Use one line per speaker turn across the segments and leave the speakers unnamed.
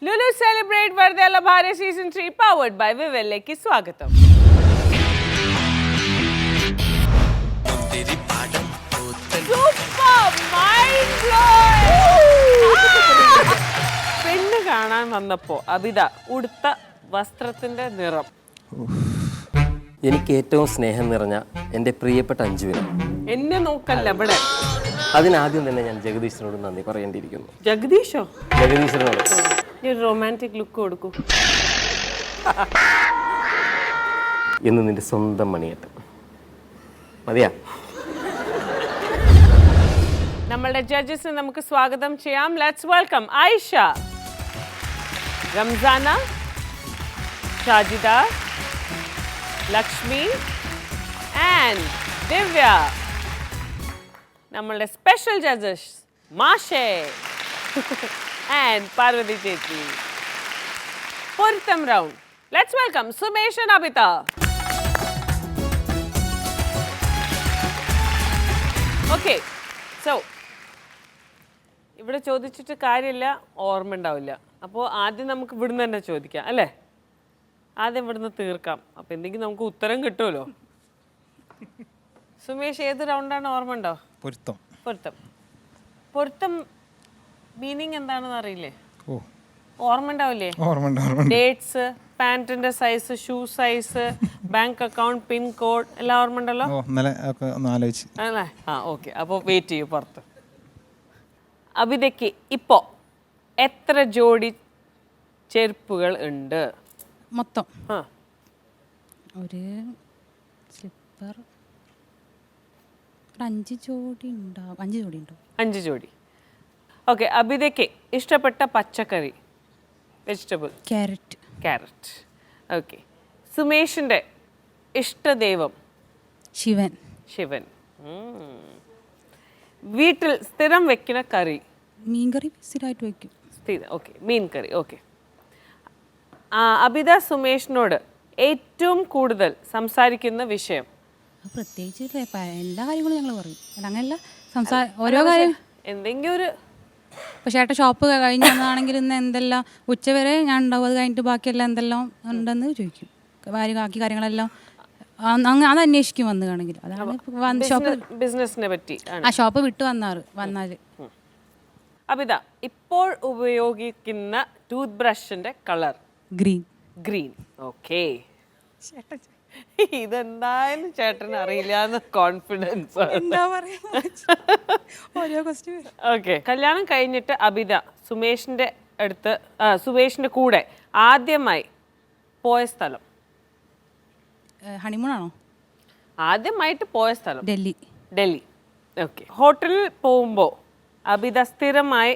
Lulu celebrate വെറുതെയല്ല ഭാര്യ season 3 powered by വിവലിലേക്ക് സ്വാഗതം. പെണ്ണ് കാണാൻ വന്നപ്പോ അബിത ഉടുത്ത വസ്ത്രത്തിന്റെ നിറം.
എനിക്ക് ഏറ്റവും സ്നേഹം നിറഞ്ഞ എൻ്റെ പ്രിയപ്പെട്ട അഞ്ജുവിന്
എന്നെ നോക്കല്ല ഇവിടെ.
അതിനാദ്യം തന്നെ ഞാൻ ജഗദീശനോട് നന്ദി പറയേണ്ടിയിരിക്കുന്നു.
ജഗദീഷോ?
ജഗദീശനോട്
റൊമാൻറ്റിക് ലുക്ക് കൊടുക്കൂ.
ഇന്ന് നിന്റെ സ്വന്തം മണിയേട്ടൻ മതിയാ.
നമ്മളുടെ ജഡ്ജസിനെ നമുക്ക് സ്വാഗതം ചെയ്യാം. Let's welcome Ayisha, Ramzana, Shajida, Lakshmi and Divya. നമ്മളുടെ സ്പെഷ്യൽ ജഡ്ജസ് മാഷേ ആൻഡ് പാർവതി ചേച്ചി. പൊരുത്തം round. Let's welcome Sumesh and Abitha. Okay, so ഇവിടെ ചോദിച്ചിട്ട് കാര്യമില്ല, ഓർമ്മ ഉണ്ടാവില്ല. അപ്പോൾ ആദ്യം നമുക്ക് ഇവിടുന്ന് തന്നെ ചോദിക്കാം അല്ലേ? ആദ്യം ഇവിടുന്ന് തീർക്കാം. അപ്പം എന്തെങ്കിലും നമുക്ക് ഉത്തരം കിട്ടുമല്ലോ. സുമേഷ്, ഏത് റൗണ്ടാണ് ഓർമ്മ ഉണ്ടോ?
പൊരുത്തം.
പൊരുത്തം. പൊരുത്തം മീനിങ് എന്താണെന്ന് അറിയില്ലേ? ഓർമ്മ ഉണ്ടാവില്ലേ? ഡേറ്റ്സ്, പാന്റിന്റെ size, shoe size, bank account, pin code എല്ലാം ഓർമ്മ ഉണ്ടല്ലോ അല്ലേ? ആ ഓക്കെ, അപ്പോൾ വെയിറ്റ് ചെയ്യൂ പുറത്ത്. അബിതയ്ക്ക് ഇപ്പോൾ എത്ര ജോഡി ചെരുപ്പുകൾ ഉണ്ട്
മൊത്തം? ഒരു സ്ലിപ്പർ 5 ജോഡി ഉണ്ടാവും. 5 ജോഡി ഉണ്ടാവും.
5 ജോഡി. ഓക്കെ, അബിതയ്ക്ക് ഇഷ്ടപ്പെട്ട പച്ചക്കറി, വെജിറ്റബിൾ? ക്യാരറ്റ്. ഓക്കെ. സുമേഷിൻ്റെ ഇഷ്ടദൈവം? ശിവൻ. വീട്ടിൽ സ്ഥിരം വെക്കുന്ന കറി?
മീൻകറി സ്ഥിരമായിട്ട് വെക്കും.
ഓക്കെ, മീൻ കറി. ഓക്കെ. അബിത സുമേഷിനോട് ഏറ്റവും കൂടുതൽ സംസാരിക്കുന്ന വിഷയം?
പ്രത്യേകിച്ച് എല്ലാ കാര്യങ്ങളും ഞങ്ങൾ പറയും. അങ്ങനെയല്ല, ഓരോ കാര്യം
എന്തെങ്കിലും ഒരു.
ഇപ്പോൾ ചേട്ടൻ ഷോപ്പ് കഴിഞ്ഞ് വന്നാണെങ്കിൽ ഇന്ന് എന്തെല്ലാം ഉച്ചവരെ ഞാൻ ഉണ്ടാവും, അത് കഴിഞ്ഞിട്ട് ബാക്കിയെല്ലാം എന്തെല്ലാം ഉണ്ടെന്ന് ചോദിക്കും. ബാക്കി കാര്യങ്ങളെല്ലാം അത് അന്വേഷിക്കും വന്ന് കാണെങ്കിൽ. അതാണ് ഷോപ്പ്
ബിസിനസിനെ പറ്റി.
ആ ഷോപ്പ് വിട്ട് വന്നാൽ.
അബിത ഇപ്പോൾ ഉപയോഗിക്കുന്ന ടൂത്ത് ബ്രഷിന്റെ കളർ? ഗ്രീൻ. ഓക്കെ. ഇതെന്തായാലും ചേട്ടന് അറിയില്ല കോൺഫിഡൻസ്. ഓക്കെ. കല്യാണം കഴിഞ്ഞിട്ട് അബിത സുമേഷിന്റെ കൂടെ ആദ്യമായി പോയ സ്ഥലം?
ഹണിമൂണാണോ?
ആദ്യമായിട്ട് പോയ സ്ഥലം? ഡൽഹി. ഓക്കെ. ഹോട്ടലിൽ പോകുമ്പോൾ അബിത സ്ഥിരമായി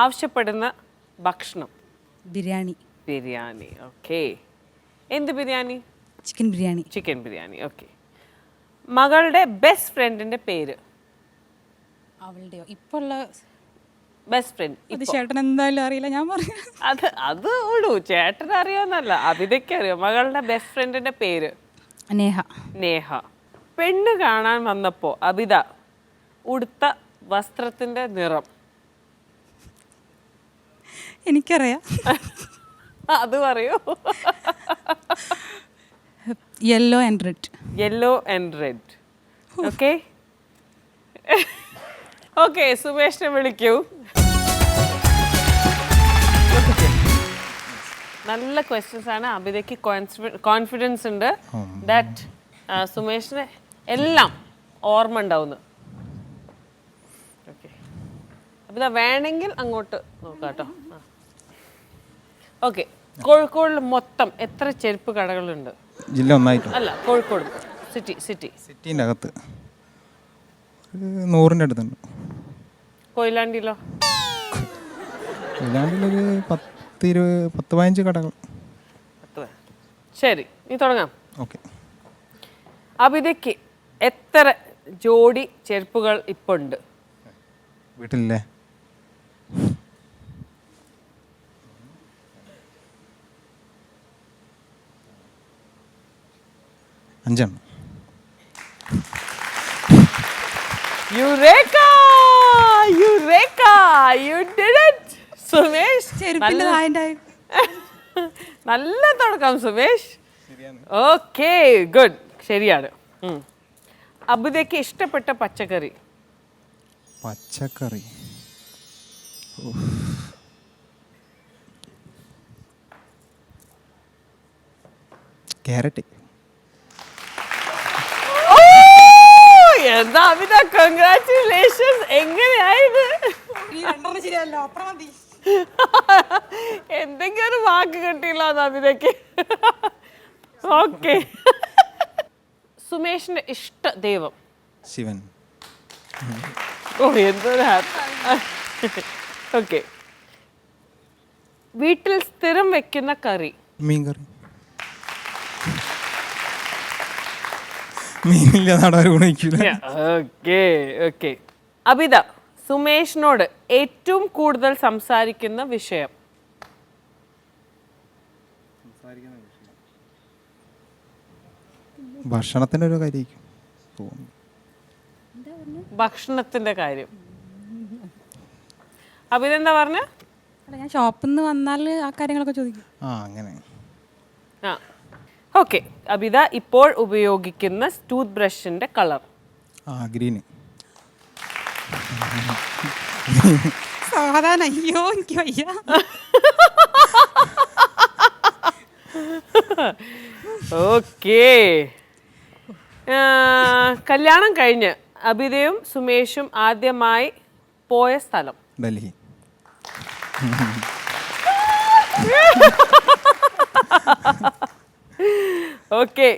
ആവശ്യപ്പെടുന്ന ഭക്ഷണം? ബിരിയാണി. ഓക്കെ. എന്ത് ബിരിയാണി? ചിക്കൻ ബിരിയാണി. ഓക്കെ. മകളുടെ ബെസ്റ്റ് ഫ്രണ്ടിന്റെ പേര്?
അവളുടെയോ ഇപ്പോഴുള്ള
ബെസ്റ്റ് ഫ്രണ്ട്?
ചേട്ടൻ എന്തായാലും അറിയില്ല, ഞാൻ പറയാം.
അത് ഉള്ളൂ, ചേട്ടൻ അറിയാന്നല്ല, അബിതയ്ക്ക് അറിയാം. മകളുടെ ബെസ്റ്റ് ഫ്രണ്ടിന്റെ പേര്? നേഹ. പെണ്ണ് കാണാൻ വന്നപ്പോ അബിത ഉടുത്ത വസ്ത്രത്തിന്റെ നിറം?
എനിക്കറിയാം.
അത് പറയൂ.
Yellow and red. Okay.
Okay, സുമേഷിനെ വിളിക്കൂ. നല്ല ക്വസ്റ്റ്യൻസ് ആണ്. അബിതയ്ക്ക് കോൺഫിഡൻസ് ഉണ്ട് ദാറ്റ് സുമേഷിന് എല്ലാം ഓർമ്മ ഉണ്ടാവുന്നു. ഓക്കെ. അബിത വേണമെങ്കിൽ അങ്ങോട്ട് നോക്കാട്ടോ. ഓക്കെ. കോഴിക്കോടിൽ മൊത്തം എത്ര ചെരുപ്പ് കടകളുണ്ട്?
ജില്ല ഒന്നായിട്ട്
അല്ല, കോഴിക്കോട് സിറ്റിന്റെ
അകത്ത് 100-ന്റെ അടുത്തുണ്ട്.
കൊയിലാണ്ടിയിലോ?
കൊയിലാണ്ടിലൊരു 10-15 കടകൾ.
ശരി, നീ തുടങ്ങാം.
ഓക്കെ.
അബിതയ്ക്ക് എത്ര ജോഡി ചെരുപ്പുകൾ ഇപ്പോൾ ഉണ്ട്
വീട്ടിലല്ലേ? 5.
Eureka! you did it, Sumesh.
ചെരുപ്പിന്റെ താഴെ
നല്ല തുടക്കം സുമേഷ്. Okay, good. ശരിയാണ്. അബിതയ്ക്ക് ഇഷ്ടപ്പെട്ട പച്ചക്കറി?
പച്ചക്കറി ക്യാരറ്റ്.
എന്താ അബിത, കൺഗ്രാറ്റുലേഷൻസ്. എങ്ങനെയായത്? എന്തെങ്കിലും ഒരു വാക്ക് കിട്ടിയില്ല അബിതയ്ക്ക്. ഓക്കെ. സുമേഷിന്റെ ഇഷ്ട ദൈവം?
ശിവൻ.
ഓ, എന്തൊരു ഹാപ്പി. ഓക്കെ. വീട്ടിൽ സ്ഥിരം വെക്കുന്ന കറി?
മീൻകറി. മീനില്ലാതെ ആരും ഗുണിക്കില്ല.
Okay okay. അബിത, സുമേഷിനോട് ഏറ്റവും കൂടുതൽ സംസാരിക്കുന്ന വിഷയം?
ഭക്ഷണത്തിൻ്റെ ഒരു കാര്യമായിരിക്കും.
ഭക്ഷണത്തിന്റെ കാര്യം. അബിത എന്താ പറഞ്ഞ?
ഞാൻ ഷോപ്പിൽ നിന്ന് വന്നാൽ ആ കാര്യങ്ങളൊക്കെ ചോദിക്കും.
അങ്ങനെ.
ആ, ഓക്കെ. അബിത ഇപ്പോൾ ഉപയോഗിക്കുന്ന ടൂത്ത് ബ്രഷിന്റെ കളർ?
ഗ്രീന്.
സാധാരണ. അയ്യോ, എനിക്ക് വയ്യ.
ഓക്കെ. കല്യാണം കഴിഞ്ഞ് അബിതയും സുമേഷും ആദ്യമായി പോയ സ്ഥലം?
ഡൽഹി.
ഓക്കെ.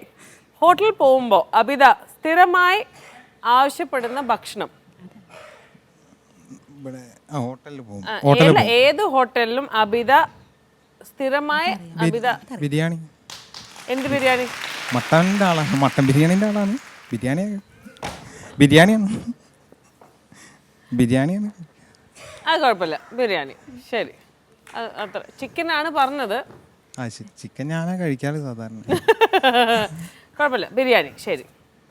ഹോട്ടലിൽ പോകുമ്പോൾ അബിത സ്ഥിരമായി ആവശ്യപ്പെടുന്ന ഭക്ഷണം?
ഹോട്ടലിൽ പോകും.
ഏത് ഹോട്ടലിലും അബിത സ്ഥിരമായി
ബിരിയാണി.
എന്ത് ബിരിയാണി?
മട്ടൻ്റെ ആളാണ്. മട്ടൻ ബിരിയാണിൻ്റെ ആളാണ്. ബിരിയാണിയാണ്.
അത് കുഴപ്പമില്ല, ബിരിയാണി. ശരി, അത്ര. ചിക്കനാണ് പറഞ്ഞത്.
ചിക്കൻ ഞാനാ കഴിക്കാറ് സാധാരണ.
കുഴപ്പമില്ല, ബിരിയാണി. ശരി.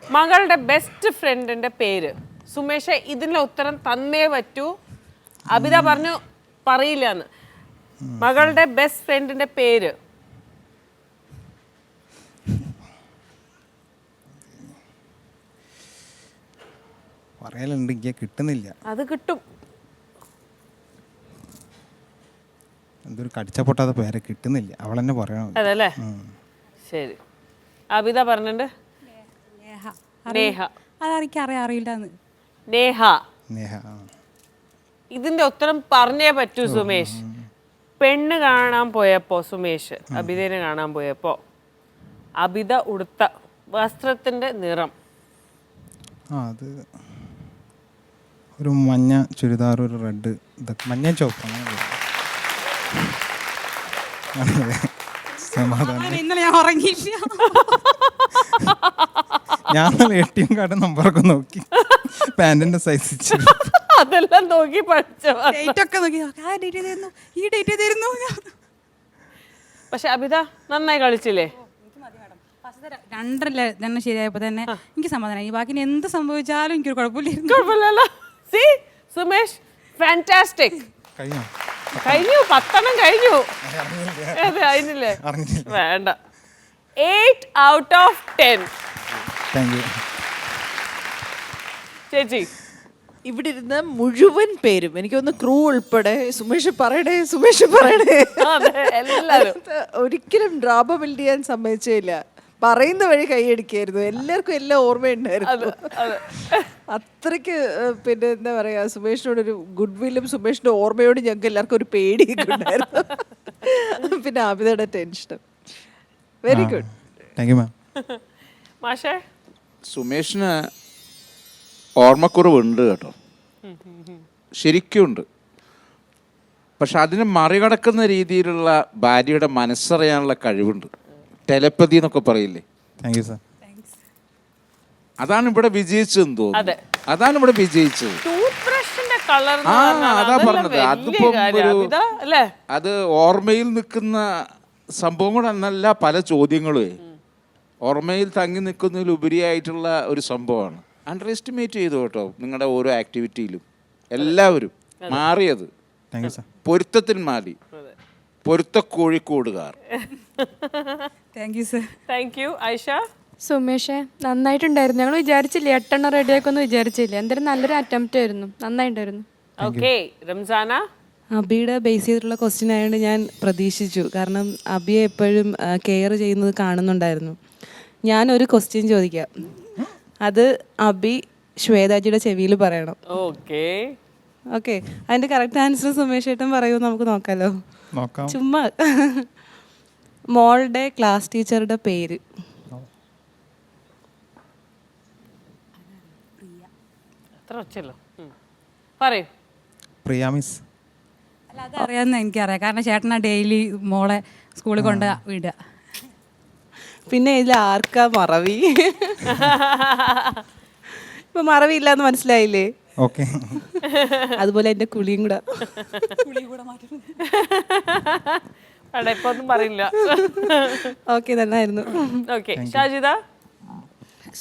മകളുടെ ബെസ്റ്റ് ഫ്രണ്ടിന്റെ പേര്? സുമേഷ്, ഇതിനുള്ള ഉത്തരം തന്നേ പറ്റൂ. അബിത പറഞ്ഞു പറയില്ല എന്ന്. മകളുടെ ബെസ്റ്റ് ഫ്രണ്ടിന്റെ പേര്?
പറയലുണ്ട്, എനിക്ക് കിട്ടുന്നില്ല.
അത് കിട്ടും.
എന്തൊരു കടിച്ച പൊട്ടാത്ത പേരെ കിട്ടുന്നില്ല. അവൾ തന്നെ പറയണം.
അതല്ലേ? ശരി. അബിത പറഞ്ഞിട്ടുണ്ട്. നേഹ.
അതെനിക്ക് അറിയില്ല.
നേഹ. ഇതിന്റെ ഉത്തരം പറഞ്ഞേ പറ്റൂ സുമേഷ്. പെണ്ണ് കാണാൻ പോയപ്പോ സുമേഷ് അബിതനെ കാണാൻ പോയപ്പോ അബിത ഉടുത്ത വസ്ത്രത്തിന്റെ നിറം?
അത് ഒരു മഞ്ഞ ചുരിദാർ, ഒരു റെഡ്, ഇതൊക്കെ മഞ്ഞ ചോപ്പ്. സമാധാനം.
ഇന്നലെ ഞാൻ ഉറങ്ങിയില്ല.
ഞാൻ ATM കാർഡ് നമ്പറൊക്കെ നോക്കി പാന്റിന്റെ സൈസ്
അതെല്ലാം നോക്കി പഠിച്ചോ? പക്ഷെ അബിത നന്നായി കളിച്ചില്ലേ?
2 തന്നെ ശരിയായപ്പോ തന്നെ എനിക്ക് സമാധാനമായി. ബാക്കി എന്ത് സംഭവിച്ചാലും എനിക്കൊരു
കുഴപ്പമില്ലല്ലോ. C Sumesh, fantastic. കഴിഞ്ഞു. 10 കഴിഞ്ഞു. കഴിഞ്ഞില്ലേ? വേണ്ട. 8 out of 10. ചേച്ചി,
ഇവിടെ ഇരുന്ന് മുഴുവൻ പേരും എനിക്കൊന്ന് ക്രൂ ഉൾപ്പെടെ സുമേഷ് പറയണേ
എല്ലാരും
ഒരിക്കലും ഡ്രാമ ബിൽഡ് ചെയ്യാൻ സമ്മതിച്ചില്ല. പറയുന്ന വഴി കൈയടിക്കായിരുന്നു. എല്ലാവർക്കും എല്ലാം ഓർമ്മയുണ്ടായിരുന്നു. അത്രയ്ക്ക് പിന്നെ എന്താ പറയാ, സുമേഷിനോടൊരു ഗുഡ് വില്ലും സുമേഷിന്റെ ഓർമ്മയോട് ഞങ്ങൾക്ക് എല്ലാവർക്കും ഒരു പേടിയൊക്കെ ഉണ്ടായിരുന്നു. പിന്നെ അബിതയുടെ ടെൻഷനും. Very good.
മാഷേ,
സുമേഷിന് ഓർമ്മക്കുറവുണ്ട് കേട്ടോ, ശരിക്കും ഉണ്ട്. പക്ഷെ അതിനെ മറികടക്കുന്ന രീതിയിലുള്ള ഭാര്യയുടെ മനസ്സറിയാനുള്ള കഴിവുണ്ട്. ടെലപ്പതി എന്നൊക്കെ പറയില്ലേ, അതാണ് ഇവിടെ വിജയിച്ചതെന്ന് തോന്നുന്നു. അതാണ് ഇവിടെ വിജയിച്ചത്. അതാ പറഞ്ഞത്. അതിപ്പോ അത് ഓർമ്മയിൽ നിൽക്കുന്ന സംഭവം കൂടെ എന്നല്ല, പല ചോദ്യങ്ങളും ഓർമ്മയിൽ തങ്ങി നിൽക്കുന്നതിലുപരിയായിട്ടുള്ള ഒരു സംഭവമാണ്. അണ്ടർ എസ്റ്റിമേറ്റ് ചെയ്തു കേട്ടോ നിങ്ങളുടെ ഓരോ ആക്ടിവിറ്റിയിലും എല്ലാവരും. മാറിയത്.
Thank you sir.
പൊരുത്തത്തിൽ മാറി. പൊരുത്തക്കോഴിക്കോടുകാർ.
Thank you sir.
Thank you. Aisha?
സുമേഷേ നന്നായിട്ടുണ്ടായിരുന്നു. ഞങ്ങൾ വിചാരിച്ചില്ല 8 റെഡിയാക്കൊന്നും വിചാരിച്ചില്ല. എന്തായാലും നല്ലൊരു അറ്റംപ്റ്റ് ആയിരുന്നു, നന്നായിട്ടുണ്ടായിരുന്നു.
ഓക്കെ. റംസാന?
അബിയുടെ ബേസ് ചെയ്തിട്ടുള്ള ക്വസ്റ്റ്യൻ ആയതുകൊണ്ട് ഞാൻ പ്രതീക്ഷിച്ചു. കാരണം അബിയെ എപ്പോഴും കെയർ ചെയ്യുന്നത് കാണുന്നുണ്ടായിരുന്നു. ഞാനൊരു ക്വസ്റ്റ്യൻ ചോദിക്കാം, അത് അബി ശ്വേതാജിയുടെ ചെവിയിൽ പറയണം.
ഓക്കെ.
ഓക്കെ, അതിൻ്റെ കറക്റ്റ് ആൻസർ സുമേഷ് ഏട്ടൻ പറയുമോ നമുക്ക് നോക്കാമല്ലോ?
നോക്കാം.
ചുമ്മാ മോളുടെ ക്ലാസ് ടീച്ചറുടെ പേര്.
അത്ര ഒച്ചല്ലോ. പറയൂ.
പ്രിയ മിസ്.
അല്ല, അതറിയാമെന്ന് എനിക്കറിയാം. കാരണം ചേട്ടനാ ഡെയിലി മോളെ സ്കൂളിൽ കൊണ്ട് വിടുക.
പിന്നെ ഇതിൽ ആർക്കാ മറവി? ഇപ്പൊ മറവി ഇല്ലാന്ന് മനസ്സിലായില്ലേ?
ഓക്കെ.
അതുപോലെ എൻ്റെ കുളിയും കൂടെ.
ഇപ്പൊ ഒന്നും പറയില്ല.
ഓക്കെ, നന്നായിരുന്നു.
ഓക്കെ. ഷാജിദ?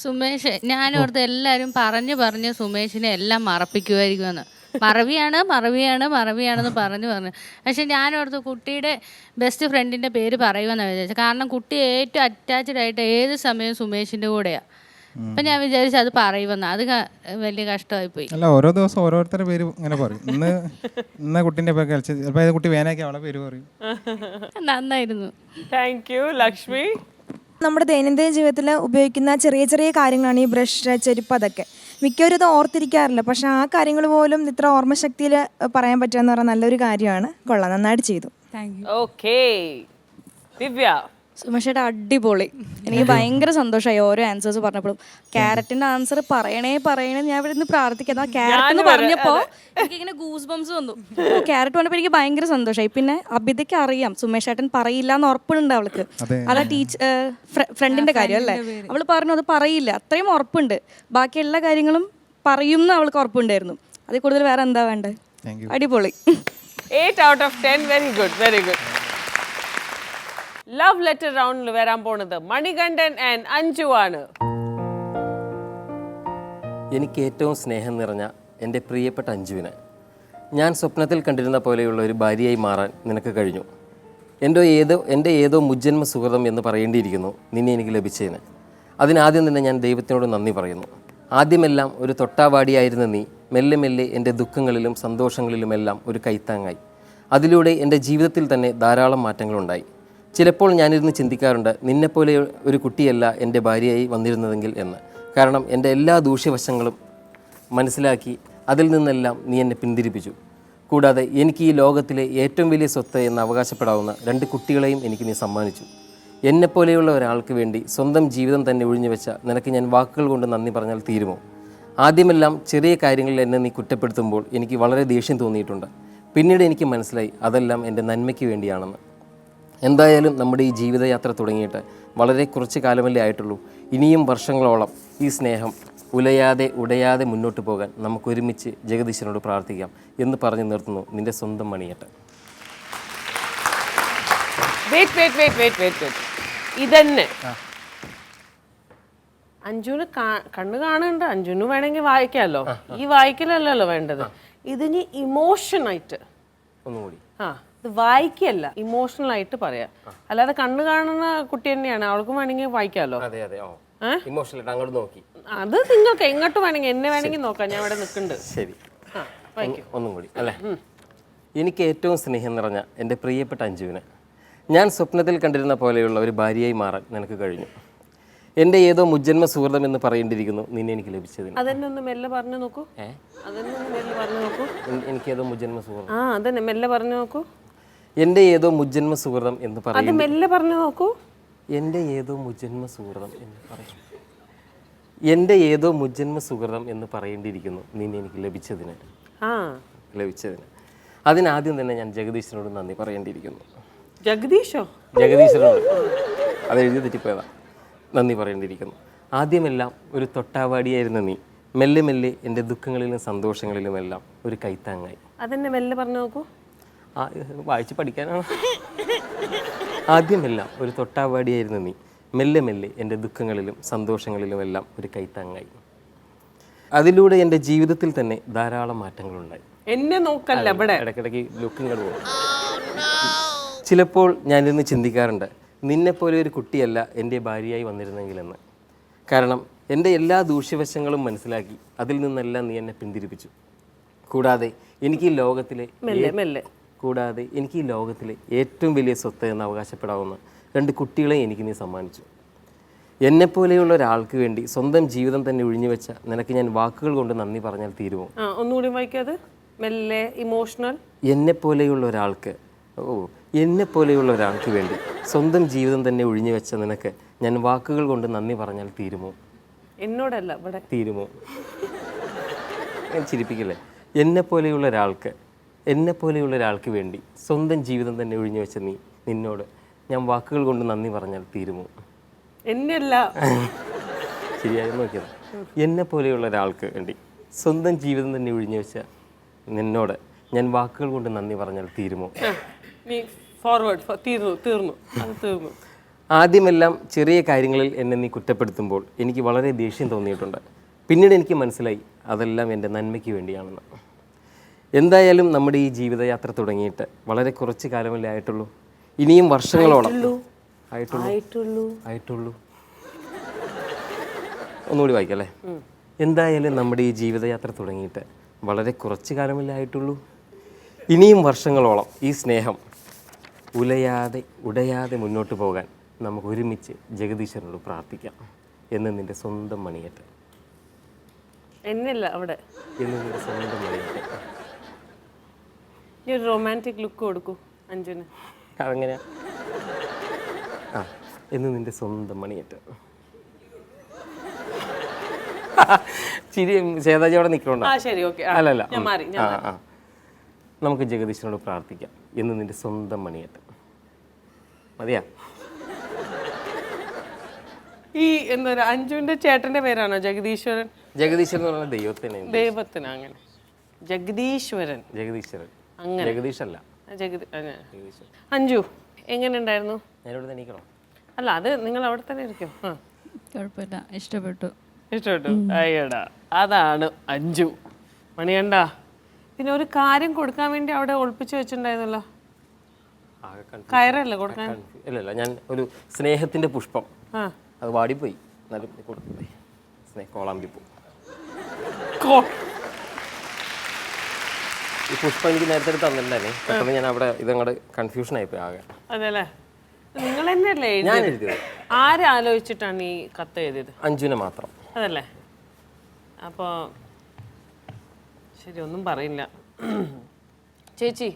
സുമേഷ്, ഞാനോർത്ത് എല്ലാവരും പറഞ്ഞ് സുമേഷിനെ എല്ലാം മറപ്പിക്കുമായിരിക്കുമെന്ന്. മറവിയാണെന്ന് പറഞ്ഞു. പക്ഷെ ഞാനോർത്ത് കുട്ടിയുടെ ബെസ്റ്റ് ഫ്രണ്ടിൻ്റെ പേര് പറയുമെന്നാണ് വിചാരിച്ചത്. കാരണം കുട്ടി ഏറ്റവും അറ്റാച്ച്ഡ് ആയിട്ട് ഏത് സമയവും സുമേഷിൻ്റെ കൂടെയാണ്. അപ്പം ഞാൻ വിചാരിച്ചു അത് പറയുമെന്ന്. അത് വലിയ കഷ്ടമായിപ്പോയി.
അല്ല, ഓരോ ദിവസം ഓരോരുത്തരുടെ പേര് ഇങ്ങനെ പറയും. ഇന്ന് കുട്ടീൻ്റെ പേര് കളിച്ച് ചിലപ്പോൾ ഏത് കുട്ടി വേനയ്ക്ക് അവളെ പേര് പറയും.
നന്നായിരുന്നു.
Thank you. ലക്ഷ്മി?
നമ്മുടെ ദൈനംദിന ജീവിതത്തിൽ ഉപയോഗിക്കുന്ന ചെറിയ ചെറിയ കാര്യങ്ങളാണ് ഈ ബ്രഷ്, ചെരുപ്പ്, അതൊക്കെ മിക്കവരും ഇത് ഓർത്തിരിക്കാറില്ല. പക്ഷെ ആ കാര്യങ്ങൾ പോലും ഇത്ര ഓർമ്മശക്തിയിൽ പറയാൻ പറ്റുക എന്ന് പറഞ്ഞാൽ നല്ലൊരു കാര്യമാണ്. കൊള്ളാം, നന്നായിട്ട് ചെയ്തു.
Thank you.
ഓക്കെ. ദിവ്യ?
സുമേഷേട്ട അടിപൊളി. എനിക്ക് ഭയങ്കര സന്തോഷമായി ഓരോ ആൻസേഴ്സ് പറഞ്ഞപ്പോഴും. ക്യാരറ്റിന്റെ ആൻസർ പറയണേ ഞാൻ ഇവിടെ നിന്ന് പ്രാർത്ഥിക്കാം. ക്യാരറ്റ് എന്ന് പറഞ്ഞപ്പോൾ എനിക്ക് ഇങ്ങനെ ഗൂസ് ബംസ് വന്നു. ക്യാരറ്റ് പറഞ്ഞപ്പോൾ എനിക്ക് ഭയങ്കര സന്തോഷമായി. പിന്നെ അബിതയ്ക്ക് അറിയാം സുമേഷേട്ടൻ പറയില്ല എന്ന് ഉറപ്പുണ്ട് അവൾക്ക്. അതാ ഫ്രണ്ടിന്റെ കാര്യം അല്ലേ, അവൾ പറഞ്ഞു അത് പറയില്ല, അത്രയും ഉറപ്പുണ്ട്. ബാക്കി എല്ലാ കാര്യങ്ങളും പറയും എന്ന് അവൾക്ക് ഉറപ്പുണ്ടായിരുന്നു. അതിൽ കൂടുതൽ വേറെ എന്താ വേണ്ടത്? അടിപൊളി.
8 out of 10. Very good, very good. Love letter റൗണ്ടിൽ വരാൻ പോണത് മണികണ്ഠൻ ആൻഡ് അഞ്ജു ആണ്.
എനിക്ക് ഏറ്റവും സ്നേഹം നിറഞ്ഞ എൻ്റെ പ്രിയപ്പെട്ട അഞ്ജുവിനെ, ഞാൻ സ്വപ്നത്തിൽ കണ്ടിരുന്ന പോലെയുള്ള ഒരു ഭാര്യയായി മാറാൻ നിനക്ക് കഴിഞ്ഞു. എൻ്റെ ഏതോ മുജ്ജന്മ സുഹൃതം എന്ന് പറയേണ്ടിയിരിക്കുന്നു നിന്നെ എനിക്ക് ലഭിച്ചതിന്. അതിനാദ്യം തന്നെ ഞാൻ ദൈവത്തിനോട് നന്ദി പറയുന്നു. ആദ്യമെല്ലാം ഒരു തൊട്ടാവാടിയായിരുന്ന നീ മെല്ലെ മെല്ലെ എൻ്റെ ദുഃഖങ്ങളിലും സന്തോഷങ്ങളിലുമെല്ലാം ഒരു കൈത്താങ്ങായി. അതിലൂടെ എൻ്റെ ജീവിതത്തിൽ തന്നെ ധാരാളം മാറ്റങ്ങളുണ്ടായി. ചിലപ്പോൾ ഞാനിരുന്ന് ചിന്തിക്കാറുണ്ട്, നിന്നെപ്പോലെ ഒരു കുട്ടിയല്ല എൻ്റെ ഭാര്യയായി വന്നിരുന്നതെങ്കിൽ എന്ന്. കാരണം എൻ്റെ എല്ലാ ദൂഷ്യവശങ്ങളും മനസ്സിലാക്കി അതിൽ നിന്നെല്ലാം നീ എന്നെ പിന്തിരിപ്പിച്ചു. കൂടാതെ എനിക്ക് ഈ ലോകത്തിലെ ഏറ്റവും വലിയ സ്വത്ത് എന്ന് അവകാശപ്പെടാവുന്ന 2 കുട്ടികളെയും എനിക്ക് നീ സമ്മാനിച്ചു. എന്നെപ്പോലെയുള്ള ഒരാൾക്ക് വേണ്ടി സ്വന്തം ജീവിതം തന്നെ ഒഴിഞ്ഞു വെച്ച നിനക്ക് ഞാൻ വാക്കുകൾ കൊണ്ട് നന്ദി പറഞ്ഞാൽ തീരുമോ? ആദ്യമെല്ലാം ചെറിയ കാര്യങ്ങളിൽ എന്നെ നീ കുറ്റപ്പെടുത്തുമ്പോൾ എനിക്ക് വളരെ ദേഷ്യം തോന്നിയിട്ടുണ്ട്. പിന്നീട് എനിക്ക് മനസ്സിലായി അതെല്ലാം എൻ്റെ നന്മയ്ക്ക് വേണ്ടിയാണെന്ന്. എന്തായാലും നമ്മുടെ ഈ ജീവിതയാത്ര തുടങ്ങിയിട്ട് വളരെ കുറച്ച് കാലമല്ലേ ആയിട്ടുള്ളൂ. ഇനിയും വർഷങ്ങളോളം ഈ സ്നേഹം ഉടയാതെ മുന്നോട്ട് പോകാൻ നമുക്കൊരുമിച്ച് ജഗദീശനോട് പ്രാർത്ഥിക്കാം എന്ന് പറഞ്ഞു നിർത്തുന്നു നിന്റെ സ്വന്തം മണിയേട്ടൻ.
ഇതന്നെ അഞ്ജുന് കണ്ണ് കാണണ്ട. അഞ്ജുന് വേണമെങ്കിൽ വായിക്കാമല്ലോ. ഈ വായിക്കലല്ലോ വേണ്ടത്. ഇതിന് ഇമോഷൻ ആയിട്ട്
ഒന്നുകൂടി.
ഇത് വായിക്കല്ല, ഇമോഷണൽ ആയിട്ട് പറയാം. അല്ലാതെ കണ്ണ് കാണുന്ന കുട്ടി തന്നെയാണ്, അവൾക്കും വേണമെങ്കിൽ വായിക്കാമല്ലോ.
അങ്ങോട്ട് നോക്കി
അത് നിങ്ങൾക്ക് എങ്ങോട്ട് വേണമെങ്കിൽ എന്നെ വേണമെങ്കിൽ നോക്കാം. ഞാൻ ഇവിടെ നിൽക്കുന്നുണ്ട്.
ശരി, ഒന്നും കൂടി അല്ലേ. എനിക്ക് ഏറ്റവും സ്നേഹം നിറഞ്ഞ എൻ്റെ പ്രിയപ്പെട്ട അഞ്ജുവിനെ, ഞാൻ സ്വപ്നത്തിൽ കണ്ടിരുന്ന പോലെയുള്ള ഒരു ഭാര്യയായി മാറാൻ നിനക്ക് കഴിഞ്ഞു. എൻ്റെ ഏതോ മുജ്ജന്മ സുഹൃതം എന്ന് പറയേണ്ടിയിരിക്കുന്നു നിന്നെ എനിക്ക് ലഭിച്ചതിന്.
അതെന്നെ ഒന്ന് മെല്ലെ പറഞ്ഞു നോക്കൂ.
എനിക്ക് ഏതോ മുജ്ജന്മ സുഹൃതം.
അതന്നെ മെല്ലെ പറഞ്ഞു നോക്കൂ.
എൻ്റെ ഏതോ മുജ്ജന്മ സുഹൃതം എന്ന് പറയും.
മെല്ലെ പറഞ്ഞു നോക്കൂ.
എൻ്റെ ഏതോ മുജ്ജന്മ സുഹൃതം എന്ന് പറയും. എൻ്റെ ഏതോ മുജ്ജന്മ സുഹൃതം എന്ന് പറയേണ്ടിയിരിക്കുന്നു നിന്നെ എനിക്ക് ലഭിച്ചതിന്. അതിനാദ്യം തന്നെ ഞാൻ ജഗദീശനോട് നന്ദി പറയേണ്ടിയിരിക്കുന്നു. ജഗദീശനോട് അത് എഴുതി തെറ്റിപ്പോയതാ. നന്ദി പറയേണ്ടിയിരിക്കുന്നു. ആദ്യമെല്ലാം ഒരു തൊട്ടാവാടിയായിരുന്ന നീ മെല്ലെ മെല്ലെ എൻ്റെ ദുഃഖങ്ങളിലും സന്തോഷങ്ങളിലുമെല്ലാം ഒരു കൈത്താങ്ങായി.
അതെന്നെ മെല്ലെ പറഞ്ഞു നോക്കൂ.
വായിച്ച് പഠിക്കാനാണ്. ആദ്യമെല്ലാം ഒരു തൊട്ടാവാടിയായിരുന്ന നീ മെല്ലെ മെല്ലെ എൻ്റെ ദുഃഖങ്ങളിലും സന്തോഷങ്ങളിലുമെല്ലാം ഒരു കൈത്താങ്ങായി. അതിലൂടെ എൻ്റെ ജീവിതത്തിൽ തന്നെ ധാരാളം മാറ്റങ്ങളുണ്ടായി.
എന്നെ നോക്കല്ല ഇവിടെ.
ഇടയ്ക്കിടയ്ക്ക് ലുക്കും കണ്ടു. ചിലപ്പോൾ ഞാനിരുന്ന് ചിന്തിക്കാറുണ്ട്, നിന്നെപ്പോലെ ഒരു കുട്ടിയല്ല എൻ്റെ ഭാര്യയായി വന്നിരുന്നെങ്കിലെന്ന്. കാരണം എൻ്റെ എല്ലാ ദൂഷ്യവശങ്ങളും മനസ്സിലാക്കി അതിൽ നിന്നെല്ലാം നീ എന്നെ പിന്തിരിപ്പിച്ചു. കൂടാതെ എനിക്ക് ഈ ലോകത്തിലെ ഏറ്റവും വലിയ സ്വത്ത് എന്ന് അവകാശപ്പെടാവുന്ന 2 കുട്ടികളെ എനിക്ക് നീ സമ്മാനിച്ചു. എന്നെപ്പോലെയുള്ള ഒരാൾക്ക് വേണ്ടി സ്വന്തം ജീവിതം തന്നെ ഒഴിഞ്ഞു വെച്ച നിനക്ക് ഞാൻ വാക്കുകൾ കൊണ്ട് നന്ദി പറഞ്ഞാൽ തീരുമോ?
ഒന്നുകൂടി വായിക്കാതെ. മെല്ലെ ഇമോഷണൽ.
എന്നെപ്പോലെയുള്ള ഒരാൾക്ക് വേണ്ടി സ്വന്തം ജീവിതം തന്നെ ഒഴിഞ്ഞു വെച്ച നിനക്ക് ഞാൻ വാക്കുകൾ കൊണ്ട് നന്ദി പറഞ്ഞാൽ തീരുമോ?
എന്നോടല്ല, ഇവിടെ
തീരുമോ? ചിരിപ്പിക്കില്ലേ? എന്നെപ്പോലെയുള്ള ഒരാൾക്ക് വേണ്ടി സ്വന്തം ജീവിതം തന്നെ ഒഴിഞ്ഞു വെച്ച നിന്നോട് ഞാൻ വാക്കുകൾ കൊണ്ട് നന്ദി പറഞ്ഞാൽ തീരുമോ?
എന്നല്ല,
ശരിയായി നോക്കിയത്. എന്നെപ്പോലെയുള്ള ഒരാൾക്ക് വേണ്ടി സ്വന്തം ജീവിതം തന്നെ ഒഴിഞ്ഞു വെച്ച നിന്നോട് ഞാൻ വാക്കുകൾ കൊണ്ട് നന്ദി പറഞ്ഞാൽ തീരുമോ?
നീ ഫോർവേഡ്. തീർന്നു.
ആദ്യമെല്ലാം ചെറിയ കാര്യങ്ങളിൽ എന്നെ നീ കുറ്റപ്പെടുത്തുമ്പോൾ എനിക്ക് വളരെ ദേഷ്യം തോന്നിയിട്ടുണ്ട്. പിന്നീട് എനിക്ക് മനസ്സിലായി അതെല്ലാം എൻ്റെ നന്മയ്ക്ക് വേണ്ടിയാണെന്ന്. എന്തായാലും നമ്മുടെ ഈ ജീവിതയാത്ര തുടങ്ങിയിട്ട് വളരെ കുറച്ച് കാലമല്ലേ ആയിട്ടുള്ളൂ. ഇനിയും വർഷങ്ങളോളം ആയിട്ടുള്ളൂ. ഒന്നുകൂടി വായിക്കല്ലേ. എന്തായാലും നമ്മുടെ ഈ ജീവിതയാത്ര തുടങ്ങിയിട്ട് വളരെ കുറച്ച് കാലമല്ലേ ആയിട്ടുള്ളൂ. ഇനിയും വർഷങ്ങളോളം ഈ സ്നേഹം ഉടയാതെ മുന്നോട്ട് പോകാൻ നമുക്ക് ഒരുമിച്ച് ജഗദീശ്വരനോട് പ്രാർത്ഥിക്കാം. എന്ന് നിന്റെ സ്വന്തം മണിയേറ്റ്.
എന്നല്ല, അവിടെ
എന്ന് നിന്റെ സ്വന്തം മണിയേറ്റ്.
ഈ ഒരു റൊമാൻറ്റിക് ലുക്ക് കൊടുക്കൂ അഞ്ജുന്.
അതെങ്ങനെയാ? എന്ന് നിന്റെ സ്വന്തം മണിയേറ്റ്. ചിരി ചേതാജി അവിടെ നിൽക്കണ്ട. അല്ലല്ല, നമുക്ക് ജഗദീശ്വരനോട് പ്രാർത്ഥിക്കാം. എന്ന് നിന്റെ സ്വന്തം മണിയേറ്റ്. മതിയാ?
ഈ എന്താ അഞ്ജുവിന്റെ ചേട്ടന്റെ പേരാണോ ജഗദീശ്വരൻ?
ജഗദീശ്വരൻ എന്ന് പറഞ്ഞാൽ
ദൈവത്തിന് അങ്ങനെ ജഗദീശ്വരൻ. അങ്ങനെ
ജഗദീഷല്ല.
അഞ്ജു എങ്ങനെ ഉണ്ടായിരുന്നു?
ഞാനിവിടെ തന്നെ ഇരിക്കണോ?
അല്ല, അത് നിങ്ങൾ അവിടെ തന്നെ ഇരിക്കും.
കുഴപ്പമില്ല, ഇഷ്ടപ്പെട്ടു.
അയ്യടാ, അതാണ് അഞ്ജു. മണികണ്ട, പിന്നെ ഒരു കാര്യം കൊടുക്കാൻ വേണ്ടി അവിടെ ഒളിപ്പിച്ചു വെച്ചിട്ടുണ്ടായിരുന്നല്ലോ. കയറല്ലേ കൊടുക്കാൻ?
ഇല്ല, ഞാൻ ഒരു സ്നേഹത്തിന്റെ പുഷ്പം, അത് വാടിപ്പോയി. എന്നാലും കൊടുത്തേ കോളാമ്പിപ്പൂ. ഈ പുഷ്പം എനിക്ക് നേരത്തെ തന്നിട്ടുണ്ടായിരുന്നേ. പെട്ടെന്ന് ഞാൻ അവിടെ ഇതങ്ങോട്ട് കൺഫ്യൂഷൻ ആയിപ്പോയി ആകെ.
അതെല്ലേ, നിങ്ങൾ തന്നെയല്ലേ
ഞാൻ എഴുതിയത്?
ആരാലോചിച്ചിട്ടാണ് ഈ കത്ത് എഴുതിയത്?
അഞ്ജുനെ മാത്രം.
അതല്ലേ? അപ്പോൾ ശരി, ഒന്നും പറയില്ല. ചേച്ചി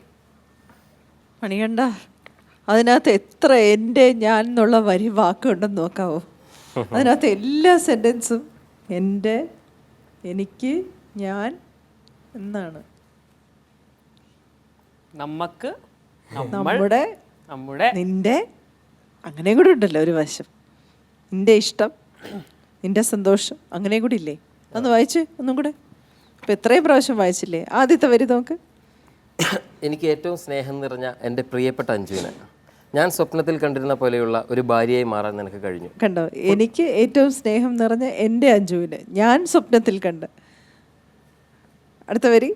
മണികണ്ട, അതിനകത്ത് എത്ര എൻ്റെ ഞാൻ എന്നുള്ള വരി വാക്കുണ്ടെന്ന് നോക്കാവോ? അതിനകത്ത് എല്ലാ സെൻറ്റൻസും എൻ്റെ, എനിക്ക്, ഞാൻ എന്നാണ്.
നമുക്ക്,
നമ്മുടെ, നിന്റെ, അങ്ങനെ കൂടി ഉണ്ടല്ലോ ഒരു വശം. നിന്റെ ഇഷ്ടം, നിന്റെ സന്തോഷം, അങ്ങനെ കൂടി ഇല്ലേ? ഒന്ന് വായിച്ച് ഒന്നും കൂടെ. ഇപ്പം എത്രയും പ്രാവശ്യം വായിച്ചില്ലേ? ആദ്യത്തെ വരി നോക്ക്.
എനിക്ക് ഏറ്റവും സ്നേഹം നിറഞ്ഞ എൻ്റെ പ്രിയപ്പെട്ട അഞ്ജുവിനെ ഞാൻ സ്വപ്നത്തിൽ കണ്ടിരുന്ന പോലെയുള്ള ഒരു ഭാര്യയായി മാറാൻ നിനക്ക് കഴിഞ്ഞു.
കണ്ടോ? എനിക്ക് ഏറ്റവും സ്നേഹം നിറഞ്ഞ എൻ്റെ അഞ്ജുവിനെ ഞാൻ സ്വപ്നത്തിൽ കണ്ട്. അടുത്ത വരി.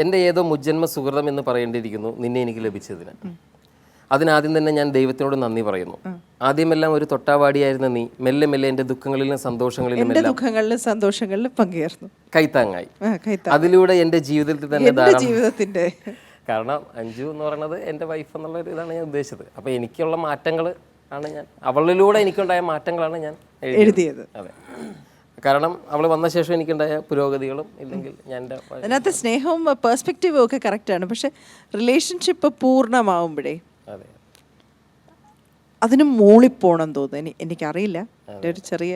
എൻ്റെ ഏതോ മുജ്ജന്മ സുഹൃതം എന്ന് പറയേണ്ടിയിരിക്കുന്നു നിന്നെ എനിക്ക് ലഭിച്ചതിന്. അതിനാദ്യം തന്നെ ഞാൻ ദൈവത്തിനോട് നന്ദി പറയുന്നു. ആദ്യമെല്ലാം ഒരു തൊട്ടാവാടിയായിരുന്ന നീ മെല്ലെ മെല്ലെ എൻ്റെ ദുഃഖങ്ങളിലും സന്തോഷങ്ങളിലും പങ്കുചേർന്നു, കൈത്താങ്ങായി. അതിലൂടെ എൻ്റെ ജീവിതത്തിൽ തന്നെ
ജീവിതത്തിന്റെ,
കാരണം അഞ്ജു എന്ന് പറയുന്നത് എൻ്റെ വൈഫ് എന്നുള്ള ഒരു ഇതാണ് ഞാൻ ഉദ്ദേശിച്ചത്. അപ്പോൾ എനിക്കുള്ള മാറ്റങ്ങൾ ആണ് ഞാൻ, അവളിലൂടെ എനിക്കുണ്ടായ മാറ്റങ്ങളാണ് ഞാൻ എഴുതിയത്. അതെ, കാരണം അവൾ വന്ന ശേഷം എനിക്കുണ്ടായ പുരോഗതികളും ഇല്ലെങ്കിൽ ഞാൻ
അതിനകത്ത് സ്നേഹവും പെർസ്പെക്റ്റീവും ഒക്കെ കറക്റ്റാണ്. പക്ഷെ റിലേഷൻഷിപ്പ് പൂർണ്ണമാവുമ്പോഴേ അതിന് മോളിപ്പോണം തോന്നുന്നു. എനിക്കറിയില്ല, എൻ്റെ ഒരു ചെറിയ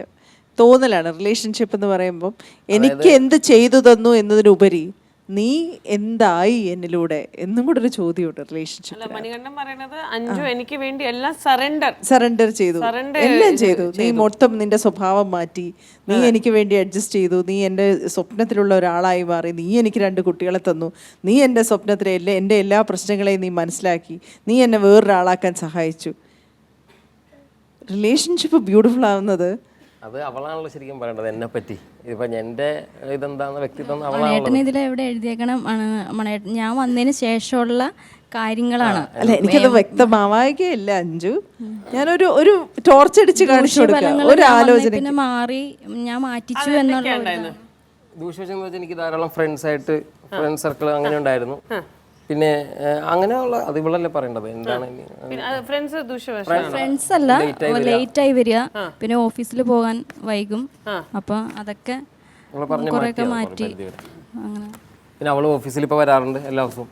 തോന്നലാണ്. റിലേഷൻഷിപ്പ് എന്ന് പറയുമ്പം എനിക്ക് എന്ത് ചെയ്തു തന്നു എന്നതിനുപരി നീ എന്തായി എന്നിലൂടെ എന്നും കൂടെ ഒരു ചോദ്യമുണ്ട് റിലേഷൻഷിപ്പ്.
മണികണ്ഠൻ പറയുന്നത് അഞ്ജു എനിക്ക് വേണ്ടി എല്ലാം
സറണ്ടർ ചെയ്തു, എല്ലാം ചെയ്തു. നീ മൊത്തം നിന്റെ സ്വഭാവം മാറ്റി, നീ എനിക്ക് വേണ്ടി അഡ്ജസ്റ്റ് ചെയ്തു, നീ എൻ്റെ സ്വപ്നത്തിലുള്ള ഒരാളായി മാറി, നീ എനിക്ക് 2 കുട്ടികളെ തന്നു, നീ എൻ്റെ സ്വപ്നത്തിലെ എൻ്റെ എല്ലാ പ്രശ്നങ്ങളെയും നീ മനസ്സിലാക്കി, നീ എന്നെ വേറൊരാളാക്കാൻ സഹായിച്ചു. റിലേഷൻഷിപ്പ് ബ്യൂട്ടിഫുൾ ആവുന്നത്
അത് അവളാണല്ലോ ശരിക്കും പറയേണ്ടത് എന്നെ പറ്റി. ഇപ്പൊ എൻ്റെ ഇതെന്താന്ന് വ്യക്തിത്വം അവളാണല്ലോ.
മണേട്ടന് ഇതിൽ എവിടെ എഴുതിയേക്കണം മണേട്ടൻ ഞാൻ വന്നതിന് ശേഷമുള്ള കാര്യങ്ങളാണ്.
അല്ല എനിക്കത് വ്യക്തമാവുകയില്ല അഞ്ജു. ഞാനൊരു ടോർച്ചടിച്ച് കാണിച്ചു കൊടുക്കാം ഒരു ആലോചന.
പിന്നെ മാറി ഞാൻ മാറ്റിച്ചു എന്നുള്ള
ദൂഷ്യവശം എന്ന് വെച്ചാൽ എനിക്ക് ധാരാളം ഫ്രണ്ട് സർക്കിൾ അങ്ങനെ ഉണ്ടായിരുന്നു. പിന്നെ അങ്ങനെയുള്ള അത് ഇവളല്ലേ പറയേണ്ടത് എന്താണ്
ഫ്രണ്ട്സ് അല്ല, ലേറ്റ് ആയി വരിക, പിന്നെ ഓഫീസിൽ പോകാൻ വൈകും. അപ്പൊ അതൊക്കെ കുറെയൊക്കെ മാറ്റി അങ്ങനെ.
പിന്നെ അവള് ഓഫീസിൽ ഇപ്പോൾ വരാറുണ്ട് എല്ലാ ദിവസവും.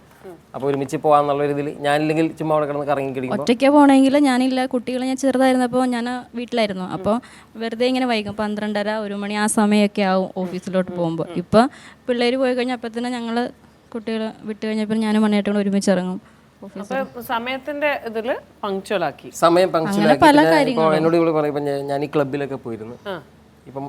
അപ്പോൾ ഒരുമിച്ച് പോകാന്നുള്ള രീതിയിൽ ഞാനില്ലെങ്കിൽ ചുമ്മാ അവിടെ കിടന്ന് കറങ്ങി കിടിക്കും.
ഒറ്റയ്ക്ക് പോകണമെങ്കിൽ ഞാനില്ല, കുട്ടികൾ ഞാൻ ചെറുതായിരുന്നപ്പോൾ ഞാൻ വീട്ടിലായിരുന്നു. അപ്പോൾ വെറുതെ ഇങ്ങനെ വൈകും, 12:30 1 മണി ആ സമയമൊക്കെ ആവും ഓഫീസിലോട്ട് പോകുമ്പോൾ. ഇപ്പോൾ പിള്ളേർ പോയി കഴിഞ്ഞാൽ അപ്പം തന്നെ ഞങ്ങൾ കുട്ടികൾ വിട്ട് കഴിഞ്ഞപ്പോൾ ഞാനും മണിയായിട്ടും ഒരുമിച്ച് ഇറങ്ങും.
സമയത്തിന്റെ ഇതില് പങ്ക്ച്വലാക്കി
സമയം പങ്ക്ച്വലാക്കി. എന്നോട് ഇവള് പറയും, ഞാൻ ഈ ക്ലബിലൊക്കെ പോയിരുന്നു, ഇപ്പം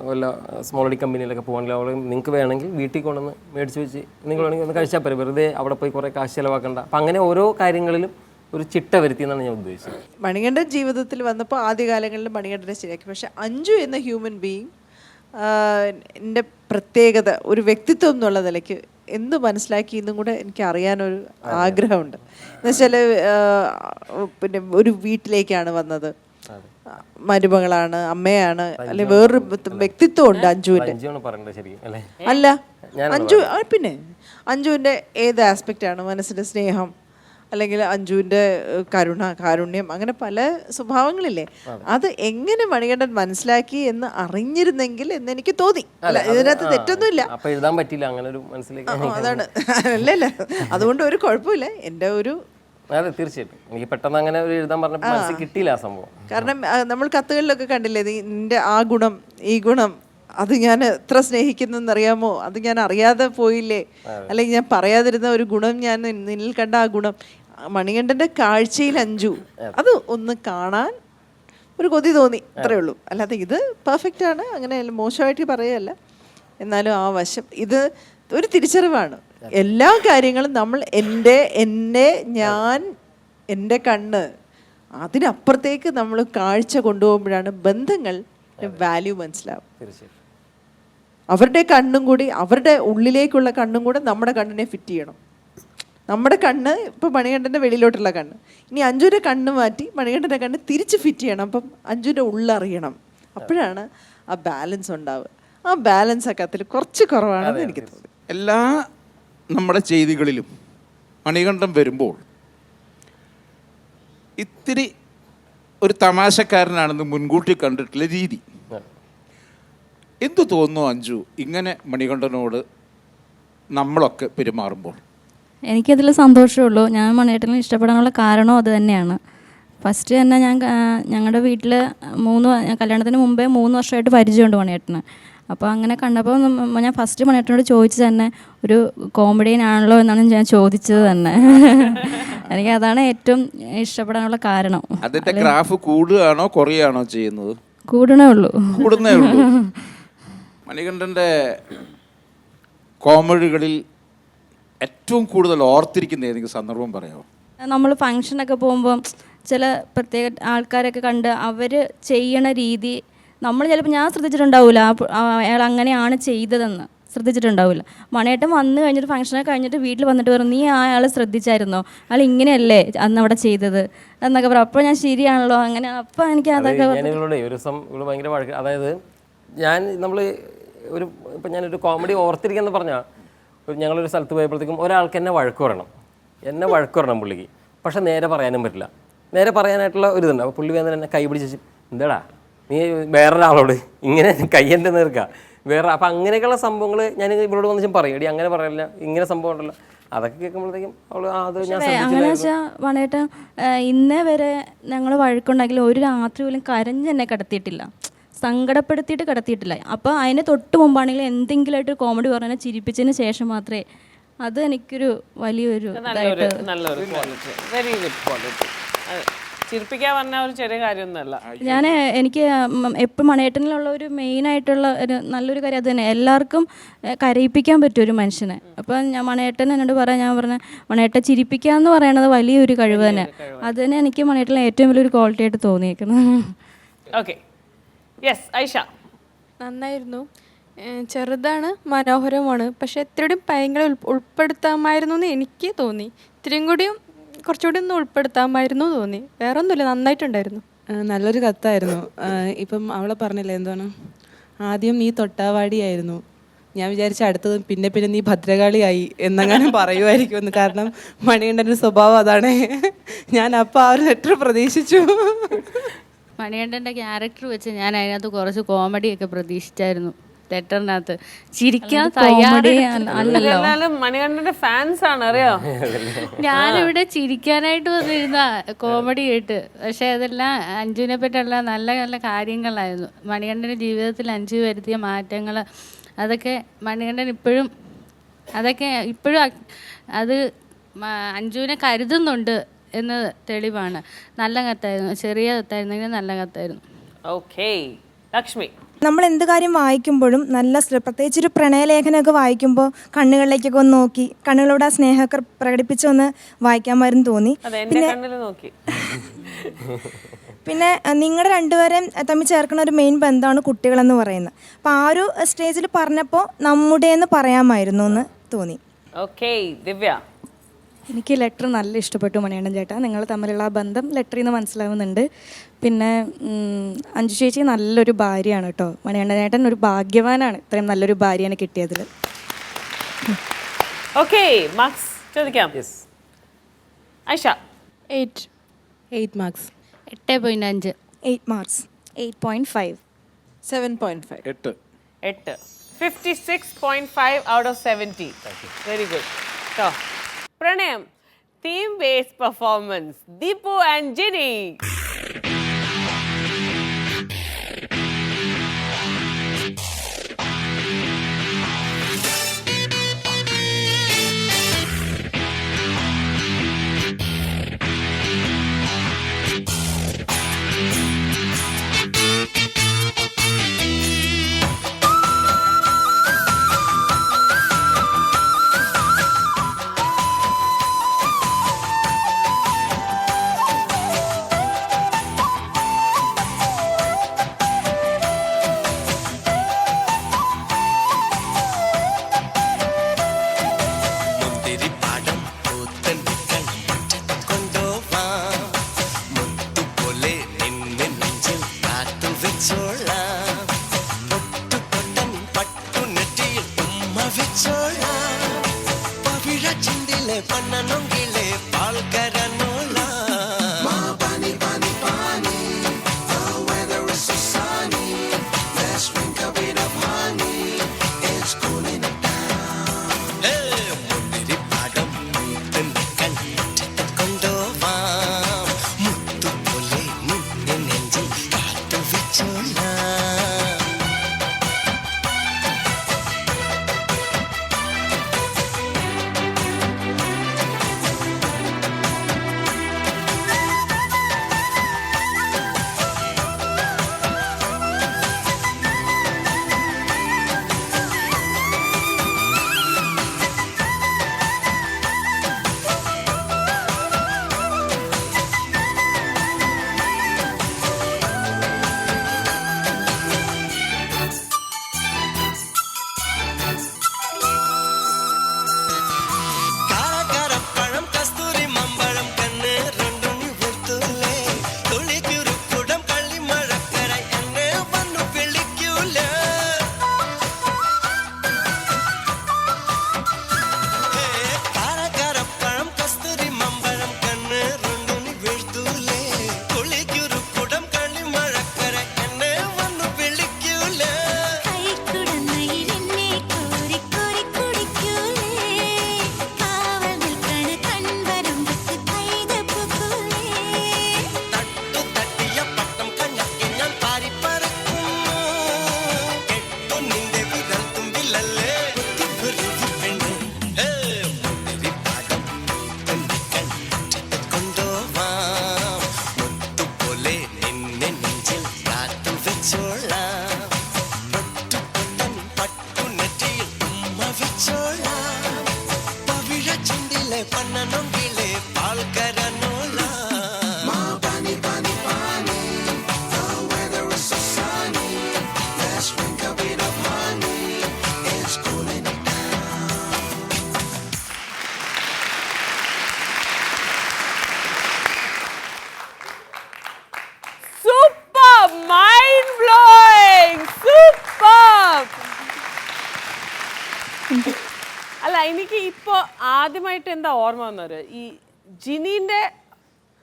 വല്ല സ്മോൾ ഡി കമ്പനിയിലൊക്കെ പോകണമെങ്കിൽ അവൾ നിങ്ങൾക്ക് വേണമെങ്കിൽ വീട്ടിൽ കൊണ്ടുവന്ന് മേടിച്ച് വെച്ച് നിങ്ങൾ വേണമെങ്കിൽ ഒന്ന് കഴിച്ചാൽ പോരെ, വെറുതെ അവിടെ പോയി കുറേ കാശ് ചിലവാക്കണ്ട. അപ്പം അങ്ങനെ ഓരോ കാര്യങ്ങളിലും ഒരു ചിട്ട വരുത്തി എന്നാണ് ഞാൻ ഉദ്ദേശിച്ചത്.
മണികണ്ഠൻ ജീവിതത്തിൽ വന്നപ്പോൾ ആദ്യകാലങ്ങളിൽ മണികണ്ഠനെ ശരിയാക്കി. പക്ഷെ അഞ്ജു എന്ന ഹ്യൂമൻ ബീയിങ് എൻ്റെ പ്രത്യേകത ഒരു വ്യക്തിത്വം എന്നുള്ള നിലയ്ക്ക് എന്ത് മനസ്സിലാക്കി എന്നും കൂടെ എനിക്ക് അറിയാനൊരു ആഗ്രഹമുണ്ട്. എന്നുവെച്ചാൽ പിന്നെ ഒരു വീട്ടിലേക്കാണ് വന്നത്, മരുമകളാണ്, അമ്മയാണ്, അല്ലെ വേറൊരു വ്യക്തിത്വം ഉണ്ട് അഞ്ജുവിൻ്റെ. അല്ല അഞ്ജു പിന്നെ അഞ്ജുവിൻ്റെ ഏത് ആസ്പെക്റ്റാണ് മനസ്സിൻ്റെ സ്നേഹം, അല്ലെങ്കിൽ അഞ്ജുവിൻ്റെ കാരുണ്യം, അങ്ങനെ പല സ്വഭാവങ്ങളില്ലേ, അത് എങ്ങനെ മണികണ്ഠൻ മനസ്സിലാക്കി എന്ന് അറിഞ്ഞിരുന്നെങ്കിൽ എന്ന് എനിക്ക് തോന്നി. അല്ല ഇതിനകത്ത് തെറ്റൊന്നുമില്ല, അതാണ് അല്ലല്ല, അതുകൊണ്ട് ഒരു കുഴപ്പമില്ല. എൻ്റെ ഒരു
അതെ തീർച്ചയായിട്ടും എനിക്ക് പെട്ടെന്ന് അങ്ങനെ ഒരു എഴുതാൻ പറഞ്ഞപ്പോൾ മനസ്സിൽ കിട്ടിയില്ല ആ സംഭവം.
കാരണം നമ്മൾ കത്തുകളിലൊക്കെ കണ്ടില്ലേ, നിന്റെ ആ ഗുണം ഈ ഗുണം അത് ഞാൻ എത്ര സ്നേഹിക്കുന്നറിയാമോ, അത് ഞാൻ അറിയാതെ പോയില്ലേ, അല്ലെങ്കിൽ ഞാൻ പറയാതിരുന്ന ഒരു ഗുണം ഞാൻ നിന്നിൽ കണ്ട ആ ഗുണം. മണികണ്ഠൻ്റെ കാഴ്ചയിൽ അഞ്ജു അത് ഒന്ന് കാണാൻ ഒരു കൊതി തോന്നി, അത്രേ ഉള്ളൂ. അല്ലാതെ ഇത് പെർഫെക്റ്റ് ആണ് അങ്ങനെ മോശമായിട്ട് പറയുകയല്ല. എന്നാലും ആ വശം ഇത് ഒരു തിരിച്ചറിവാണ്. എല്ലാ കാര്യങ്ങളും നമ്മൾ എൻ്റെ കണ്ണ് അതിനപ്പുറത്തേക്ക് നമ്മൾ കാഴ്ച കൊണ്ടുപോകുമ്പോഴാണ് ബന്ധങ്ങൾ വാല്യൂ മനസ്സിലാവും. അവരുടെ കണ്ണും കൂടി, അവരുടെ ഉള്ളിലേക്കുള്ള കണ്ണും കൂടെ നമ്മുടെ കണ്ണിനെ ഫിറ്റ് ചെയ്യണം. നമ്മുടെ കണ്ണ് ഇപ്പോൾ മണികണ്ഠൻ്റെ വെളിയിലോട്ടുള്ള കണ്ണ്, ഇനി അഞ്ജുവിൻ്റെ കണ്ണ് മാറ്റി മണികണ്ഠൻ്റെ കണ്ണ് തിരിച്ച് ഫിറ്റ് ചെയ്യണം. അപ്പം അഞ്ജുവിൻ്റെ ഉള്ളറിയണം, അപ്പോഴാണ് ആ ബാലൻസ് ഉണ്ടാവുക. ആ ബാലൻസ് ഒക്കെ അതിൽ കുറച്ച് കുറവാണെന്ന് എനിക്ക് തോന്നി.
എല്ലാ നമ്മുടെ ചെയ്തികളിലും മണികണ്ഠൻ വരുമ്പോൾ ഇത്തിരി ഒരു തമാശക്കാരനാണെന്ന് മുൻകൂട്ടി കണ്ടിട്ടുള്ള രീതി എന്തു തോന്നുന്നു അഞ്ജു ഇങ്ങനെ മണികണ്ഠനോട് നമ്മളൊക്കെ പെരുമാറുമ്പോൾ?
എനിക്കതിൽ സന്തോഷമുള്ളൂ. ഞാൻ മണിയേട്ടനെ ഇഷ്ടപ്പെടാനുള്ള കാരണവും അത് തന്നെയാണ്. ഫസ്റ്റ് തന്നെ ഞങ്ങളുടെ വീട്ടിൽ കല്യാണത്തിന് മുമ്പേ 3 വർഷമായിട്ട് പരിചയമുണ്ട് മണിയേട്ടന്. അപ്പോൾ അങ്ങനെ കണ്ടപ്പോൾ ഞാൻ ഫസ്റ്റ് മണിയേട്ടനോട് ചോദിച്ചത് തന്നെ ഒരു കോമഡിയൻ ആണല്ലോ എന്നാണ് ഞാൻ ചോദിച്ചത് തന്നെ. എനിക്ക് അതാണ് ഏറ്റവും ഇഷ്ടപ്പെടാനുള്ള കാരണം.
അതിന്റെ ഗ്രാഫ് കൂടുകയാണോ കുറയാണോ ചെയ്യുന്നത്?
കൂടുന്നേ ഉള്ളൂ.
മണികണ്ഠൻ്റെ കോമഡികളിൽ ഏറ്റവും കൂടുതൽ ഓർത്തിരിക്കുന്ന ഏതെങ്കിലും സന്ദർഭം പറയാമോ?
നമ്മൾ ഫങ്ഷനൊക്കെ പോകുമ്പോൾ ചില പ്രത്യേക ആൾക്കാരൊക്കെ കണ്ട് അവർ ചെയ്യണ രീതി നമ്മൾ ചിലപ്പോൾ ഞാൻ ശ്രദ്ധിച്ചിട്ടുണ്ടാവില്ല, അയാൾ അങ്ങനെയാണ് ചെയ്തതെന്ന് ശ്രദ്ധിച്ചിട്ടുണ്ടാവില്ല. മണിയേട്ടൻ വന്നു കഴിഞ്ഞിട്ട് ഫംഗ്ഷനൊക്കെ കഴിഞ്ഞിട്ട് വീട്ടിൽ വന്നിട്ട് പറഞ്ഞു, നീ അയാൾ ശ്രദ്ധിച്ചായിരുന്നോ, അയാൾ ഇങ്ങനെയല്ലേ അന്ന് അവിടെ ചെയ്തത് എന്നൊക്കെ പറയും. അപ്പോൾ ഞാൻ ശരിയാണല്ലോ അങ്ങനെ. അപ്പോൾ എനിക്ക് അതൊക്കെ
ഒരു ദിവസം ഇവിടെ ഭയങ്കര വഴക്ക്, അതായത് ഞാനൊരു കോമഡി ഓർത്തിരിക്കാന്ന് പറഞ്ഞാൽ ഞങ്ങളൊരു സ്ഥലത്ത് പോയപ്പോഴത്തേക്കും ഒരാൾക്ക് എന്നെ വഴക്ക് പറയണം പുള്ളിക്ക്. പക്ഷെ നേരെ പറയാനും പറ്റില്ല, നേരെ പറയാനായിട്ടുള്ള ഒരു ഇതുണ്ട്. അപ്പോൾ പുള്ളി വേദന എന്നെ കൈ പിടിച്ച്, എന്താടാ നീ വേറൊരാളോട് ഇങ്ങനെ കയ്യെൻ്റെ നേർക്കുക വേറെ. അപ്പം അങ്ങനെയൊക്കെയുള്ള സംഭവങ്ങൾ ഞാൻ ഇവരോട് വന്നിച്ചും പറയും, എടി അങ്ങനെ പറയില്ല, ഇങ്ങനെ സംഭവം ഉണ്ടല്ലോ. അതൊക്കെ കേൾക്കുമ്പോഴത്തേക്കും അത് ഞാൻ
അങ്ങനെ വെച്ചാൽ വണേട്ടൻ ഇന്നേ വരെ ഞങ്ങൾ വഴക്കുണ്ടെങ്കിൽ ഒരു രാത്രി പോലും കരഞ്ഞ് എന്നെ കിടത്തിയിട്ടില്ല, സങ്കടപ്പെടുത്തിയിട്ട് കിടത്തിയിട്ടില്ല. അപ്പോൾ അതിന് തൊട്ട് മുമ്പാണെങ്കിൽ എന്തെങ്കിലുമായിട്ട് കോമഡി പറഞ്ഞാൽ ചിരിപ്പിച്ചതിന് ശേഷം മാത്രമേ, അത് എനിക്കൊരു വലിയൊരു
നല്ലൊരു ക്വാളിറ്റി, വെരി ഗുഡ് ക്വാളിറ്റി. ചിരിപ്പിക്കാൻ പറഞ്ഞ ഒരു ചെറിയ കാര്യമൊന്നുമല്ല.
എനിക്ക് എപ്പോഴും മണിയേട്ടനിലുള്ള ഒരു മെയിനായിട്ടുള്ള ഒരു നല്ലൊരു കാര്യം അത് തന്നെ, എല്ലാവർക്കും കരയിപ്പിക്കാൻ പറ്റും ഒരു മനുഷ്യനെ. അപ്പോൾ മണിയേട്ടൻ എന്നോട് ഞാൻ പറഞ്ഞ മണിയേട്ടൻ ചിരിപ്പിക്കുക എന്ന് പറയുന്നത് വലിയൊരു കഴിവ് തന്നെ. അത് തന്നെ എനിക്ക് മണിയേട്ടനിലെ ഏറ്റവും വലിയൊരു ക്വാളിറ്റി ആയിട്ട് തോന്നിയേക്കുന്നത്.
Okay, yes Aisha.
നന്നായിരുന്നു. ചെറുതാണ്, മനോഹരവുമാണ്. പക്ഷെ ഇത്തിരി ഭയങ്കര ഉൾപ്പെടുത്താമായിരുന്നു എന്ന് എനിക്ക് തോന്നി. ഇത്തിരിയും കൂടിയും കുറച്ചുകൂടി ഒന്ന് ഉൾപ്പെടുത്താമായിരുന്നു തോന്നി. വേറെ ഒന്നുമില്ല, നന്നായിട്ടുണ്ടായിരുന്നു.
നല്ലൊരു കത്തായിരുന്നു. ഇപ്പം അവളെ പറഞ്ഞില്ലേ എന്താണ്, ആദ്യം നീ തൊട്ടാവാടിയായിരുന്നു, ഞാൻ വിചാരിച്ച അടുത്തത് പിന്നെ പിന്നെ നീ ഭദ്രകാളിയായി എന്നങ്ങനെ പറയുമായിരിക്കുമെന്ന്. കാരണം മണികണ്ഠൻ്റെ സ്വഭാവം അതാണ്. ഞാൻ അപ്പോൾ ആ ഒരു ലെറ്റർ പ്രതീക്ഷിച്ചു.
മണികണ്ഠൻ്റെ ക്യാരക്ടർ വെച്ച് ഞാൻ അതിനകത്ത് കുറച്ച് കോമഡിയൊക്കെ പ്രതീക്ഷിച്ചായിരുന്നു. ലെറ്ററിനകത്ത് ചിരിക്കാൻ
എന്നാലും മണികണ്ഠന്റെ ഫാൻസ് ആണ്, അറിയോ?
ഞാനിവിടെ ചിരിക്കാനായിട്ട് വന്നിരുന്ന കോമഡി കേട്ട്. പക്ഷെ അതെല്ലാം അഞ്ജുവിനെ പറ്റിയുള്ള നല്ല നല്ല കാര്യങ്ങളായിരുന്നു. മണികണ്ഠൻ്റെ ജീവിതത്തിൽ അഞ്ജു വരുത്തിയ മാറ്റങ്ങൾ, അതൊക്കെ മണികണ്ഠൻ ഇപ്പോഴും അത് അഞ്ജുവിനെ കരുതുന്നുണ്ട് എന്ന് തെളിവാണ്. നല്ല കത്തായിരുന്നു, ചെറിയ കത്തായിരുന്നെങ്കിൽ നല്ല കത്തായിരുന്നു.
ഓക്കേ, ലക്ഷ്മി.
നമ്മൾ എന്ത് കാര്യം വായിക്കുമ്പോഴും നല്ല പ്രത്യേകിച്ച് ഒരു പ്രണയലേഖനമൊക്കെ വായിക്കുമ്പോൾ കണ്ണുകളിലേക്കൊക്കെ ഒന്ന് നോക്കി കണ്ണുകളോട് ആ സ്നേഹമൊക്കെ പ്രകടിപ്പിച്ചൊന്ന് വായിക്കാമായിരുന്നു തോന്നി. പിന്നെ നിങ്ങളുടെ രണ്ടുപേരെയും തമ്മിൽ ചേർക്കുന്ന ഒരു മെയിൻ ബന്ധമാണ് കുട്ടികളെന്ന് പറയുന്നത്. അപ്പോൾ ആ ഒരു സ്റ്റേജിൽ പറഞ്ഞപ്പോൾ നമ്മുടെ എന്ന് പറയാമായിരുന്നു എന്ന് തോന്നി.
ഓക്കേ, ദിവ്യ.
എനിക്ക് ലെറ്റർ നല്ല ഇഷ്ടപ്പെട്ടു മണികണ്ഠൻ ചേട്ടാ. നിങ്ങൾ തമ്മിലുള്ള ആ ബന്ധം ലെറ്ററിൽ നിന്ന് മനസ്സിലാവുന്നുണ്ട്. പിന്നെ അഞ്ജു ചേച്ചി നല്ലൊരു ഭാര്യയാണ് കേട്ടോ. മണികണ്ഠൻ ചേട്ടൻ ഒരു ഭാഗ്യവാനാണ് ഇത്രയും നല്ലൊരു ഭാര്യനെ കിട്ടിയതിൽ.
ഓക്കേ, മാർക്സ് ചോദിക്കാം. Aisha.
8 marks.
8.5.
8 marks.
8.5.
7.5.
8.
56.5 out of 70. Very good. So, Pranayam, theme-based performance. Deepu and Ginny. എനിക്ക് ഇപ്പോൾ ആദ്യമായിട്ട് എന്താ ഓർമ്മ വന്നത്, ഈ ജിനീൻ്റെ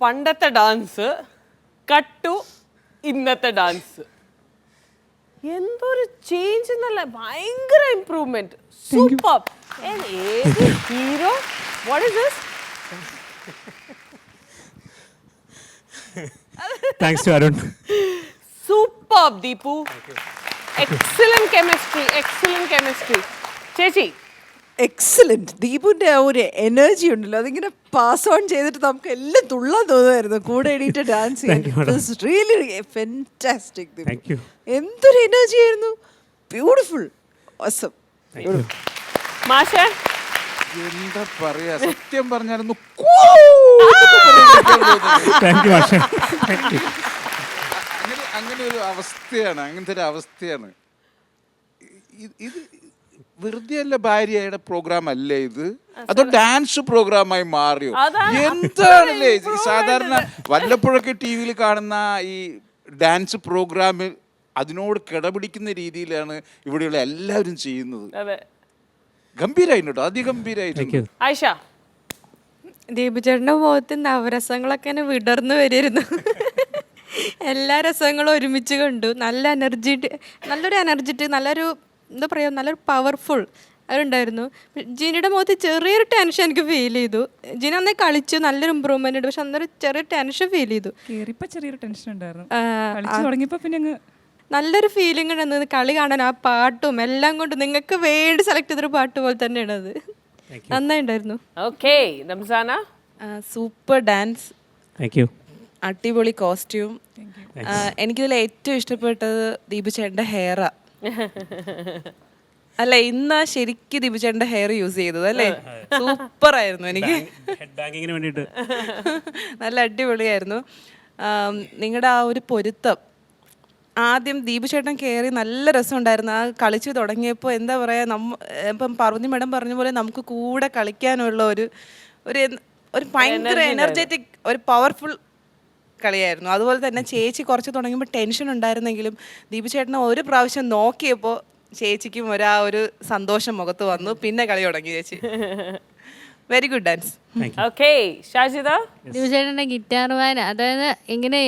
പണ്ടത്തെ ഡാൻസ് കട്ടു ഇന്നത്തെ ഡാൻസ്, എന്തൊരു ചേഞ്ച് എന്നല്ല, ഭയങ്കര ഇംപ്രൂവ്മെന്റ്. സൂപ്പർ. ഏത് hero? What is this?
Thanks to Arun.
Super Deepu. Excellent chemistry, excellent chemistry. ചേച്ചി
എക്സലന്റ്. ദീപുവിന്റെ ആ ഒരു എനർജി ഉണ്ടല്ലോ, അതിങ്ങനെ പാസ് ഓൺ ചെയ്തിട്ട് നമുക്ക് എല്ലാം തുള്ളാൻ തോന്നുമായിരുന്നു കൂടെ എണീറ്റ് ഡാൻസ് ചെയ്യാൻ. എന്തൊരു എനർജി ആയിരുന്നു. ബ്യൂട്ടിഫുൾ. ഓസം.
മാഷേ
എന്താ പറയാ, സത്യം പറഞ്ഞാലൊന്ന് അങ്ങനെ ഒരു അവസ്ഥയാണ്, അങ്ങനത്തെ ഒരു അവസ്ഥയാണ് ഇത്. വെറുതെ അല്ല ഭാര്യയുടെ പ്രോഗ്രാം അല്ലേ ഇത്, അതോ ഡാൻസ് പ്രോഗ്രാമായി മാറിയോ? എന്താണല്ലേ സാധാരണ വല്ലപ്പോഴൊക്കെ ടി വിയിൽ കാണുന്ന ഈ ഡാൻസ് പ്രോഗ്രാം അതിനോട് കിടപിടിക്കുന്ന രീതിയിലാണ് ഇവിടെയുള്ള എല്ലാവരും ചെയ്യുന്നത്. ഗംഭീരായിട്ടോ, അതിഗംഭീരായിട്ട്.
ആയിഷ,
ദീപുചേട്ടൻ്റെ മുഖത്ത് നവരസങ്ങളൊക്കെ തന്നെ വിടർന്നു വരിയിരുന്നു. എല്ലാ രസങ്ങളും ഒരുമിച്ച് കണ്ടു. നല്ലൊരു എനർജിറ്റ്, നല്ലൊരു എന്താ പറയുക, നല്ലൊരു പവർഫുൾ അതുണ്ടായിരുന്നു. ജിനിയുടെ മുഖത്ത് ചെറിയൊരു ടെൻഷൻ എനിക്ക് ഫീൽ ചെയ്തു. ജിനി അന്നേ കളിച്ചു, നല്ലൊരു ഇമ്പ്രൂവ്മെന്റ് ഉണ്ട്, പക്ഷെ അന്നൊരു ചെറിയ ടെൻഷൻ ഫീൽ ചെയ്തു.
ചെറിയൊരു ടെൻഷൻ ഉണ്ടായിരുന്നു.
നല്ലൊരു ഫീലിംഗ് ഉണ്ടായിരുന്നു കളി കാണാൻ. ആ പാട്ടും എല്ലാം കൊണ്ട് നിങ്ങൾക്ക് വേണ്ടി സെലക്ട് ചെയ്തൊരു പാട്ട് പോലെ തന്നെയാണ് അത്. നന്നായി ഉണ്ടായിരുന്നു.
ഓക്കേ റംസാന.
സൂപ്പർ ഡാൻസ്, അടിപൊളി കോസ്റ്റ്യൂം. എനിക്കിതിൽ ഏറ്റവും ഇഷ്ടപ്പെട്ടത് ദീപുചേട്ടൻ്റെ ഹെയറാ. അല്ല, ഇന്നാ ശരിക്കും ദീപുചേട്ടൻ്റെ ഹെയർ യൂസ് ചെയ്തത് അല്ലേ? സൂപ്പർ ആയിരുന്നു. എനിക്ക് നല്ല അടിപൊളിയായിരുന്നു. നിങ്ങളുടെ ആ ഒരു പൊരുത്തം, ആദ്യം ദീപുചേട്ടൻ കയറി നല്ല രസമുണ്ടായിരുന്നു. ആ കളിച്ച് തുടങ്ങിയപ്പോൾ എന്താ പറയുക, ഇപ്പം പാർവതി മേഡം പറഞ്ഞ പോലെ നമുക്ക് കൂടെ കളിക്കാനുള്ള ഒരു ഭയങ്കര എനർജറ്റിക്, ഒരു പവർഫുൾ കളിയായിരുന്നു. അതുപോലെ തന്നെ ചേച്ചി കുറച്ച് തുടങ്ങുമ്പോൾ ടെൻഷൻ ഉണ്ടായിരുന്നെങ്കിലും ദീപുചേട്ടനെ ഒരു പ്രാവശ്യം നോക്കിയപ്പോൾ ചേച്ചിക്കും ഒരു സന്തോഷം മുഖത്ത് വന്നു. പിന്നെ കളി തുടങ്ങി ചേച്ചി. Very good dance.
ദീപുചേട്ടൻ്റെ ഗിറ്റാർ വായന, അതായത് ഇങ്ങനെ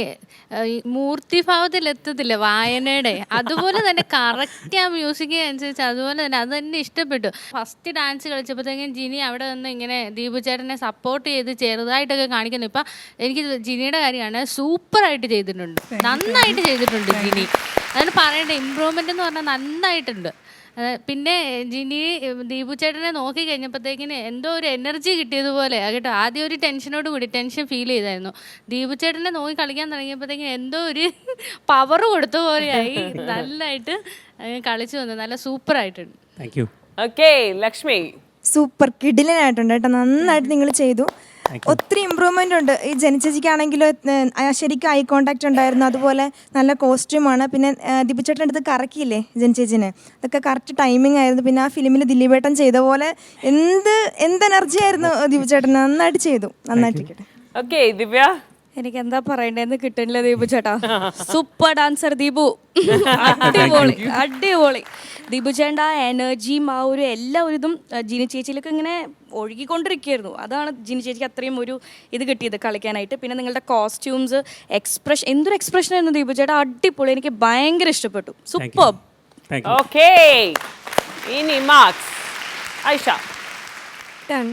മൂർത്തിഭാവത്തിൽ എത്തത്തില്ല വായനയുടെ, അതുപോലെ തന്നെ കറക്റ്റ് ആ മ്യൂസിക് അനുസരിച്ച് അതുപോലെ തന്നെ അത് തന്നെ ഇഷ്ടപ്പെട്ടു. ഫസ്റ്റ് ഡാൻസ് കളിച്ചപ്പോഴത്തേക്കും ജിനി അവിടെ നിന്ന് ഇങ്ങനെ ദീപുചേട്ടനെ സപ്പോർട്ട് ചെയ്ത് ചെറുതായിട്ടൊക്കെ കാണിക്കുന്നു. ഇപ്പം എനിക്ക് ജിനിയുടെ കാര്യമാണ്, സൂപ്പറായിട്ട് ചെയ്തിട്ടുണ്ട്, നന്നായിട്ട് ചെയ്തിട്ടുണ്ട് ജിനി. അതാണ് പറയേണ്ട, ഇമ്പ്രൂവ്മെൻ്റ് എന്ന് പറഞ്ഞാൽ നന്നായിട്ടുണ്ട്. പിന്നെ ജിനി ദീപുചേട്ടനെ നോക്കി കഴിഞ്ഞപ്പോഴത്തേക്കിന് എന്തോ ഒരു എനർജി കിട്ടിയതുപോലെ കേട്ടോ. ആദ്യം ഒരു ടെൻഷനോട് കൂടി ടെൻഷൻ ഫീൽ ചെയ്തായിരുന്നു. ദീപുചേട്ടനെ നോക്കി കളിക്കാൻ തുടങ്ങിയപ്പോഴത്തേക്കിന് എന്തോ ഒരു പവർ കൊടുത്ത പോലെയായി. നല്ലതായിട്ട് കളിച്ചു വന്നു, നല്ല സൂപ്പറായിട്ടുണ്ട്.
ലക്ഷ്മി.
സൂപ്പർ കിടിലനായിട്ടുണ്ട് കേട്ടോ, നന്നായിട്ട് നിങ്ങൾ ചെയ്തു. ഒത്തിരി ഇമ്പ്രൂവ്മെൻ്റ് ഉണ്ട്. ഈ ജനിച്ചേച്ചിക്കാണെങ്കിലും ശരിക്കും ഐ കോണ്ടാക്ട് ഉണ്ടായിരുന്നു, അതുപോലെ നല്ല കോസ്റ്റ്യൂമാണ്. പിന്നെ ദീപുചേട്ടൻ്റെ അടുത്ത് കറക്കിയില്ലേ ജനിച്ചേച്ചിനെ, അതൊക്കെ കറക്റ്റ് ടൈമിംഗ് ആയിരുന്നു. പിന്നെ ആ ഫിലിമിൽ ദിലീപേട്ടൻ ചെയ്ത പോലെ എന്ത് എനർജി ആയിരുന്നു ദീപുചേട്ടൻ, നന്നായിട്ട് ചെയ്തു. നന്നായിട്ടിരിക്കട്ടെ.
ദിവ്യ.
എനിക്ക് എന്താ പറയണ്ടേന്ന് കിട്ടുന്നില്ല ദീപു ചേട്ടാ. സൂപ്പർ ഡാൻസർ ദീപു, അടിപൊളി അടിപൊളി. ദീപു ചേട്ടൻ്റെ ആ എനർജിയും ആ ഒരു എല്ലാ ഒരു ഇതും ജിനി ചേച്ചിയിലൊക്കെ ഇങ്ങനെ ഒഴുകിക്കൊണ്ടിരിക്കുകയായിരുന്നു. അതാണ് ജിനി ചേച്ചിക്ക് അത്രയും ഒരു ഇത് കിട്ടിയത് കളിക്കാനായിട്ട്. പിന്നെ നിങ്ങളുടെ കോസ്റ്റ്യൂംസ്, എക്സ്പ്രഷൻ, എന്തൊരു എക്സ്പ്രഷൻ ആയിരുന്നു ദീപു ചേട്ടാ, അടിപൊളി. എനിക്ക് ഭയങ്കര ഇഷ്ടപ്പെട്ടു. സൂപ്പർ.
ഇനി മാർക്സ്. ഐഷ. 10.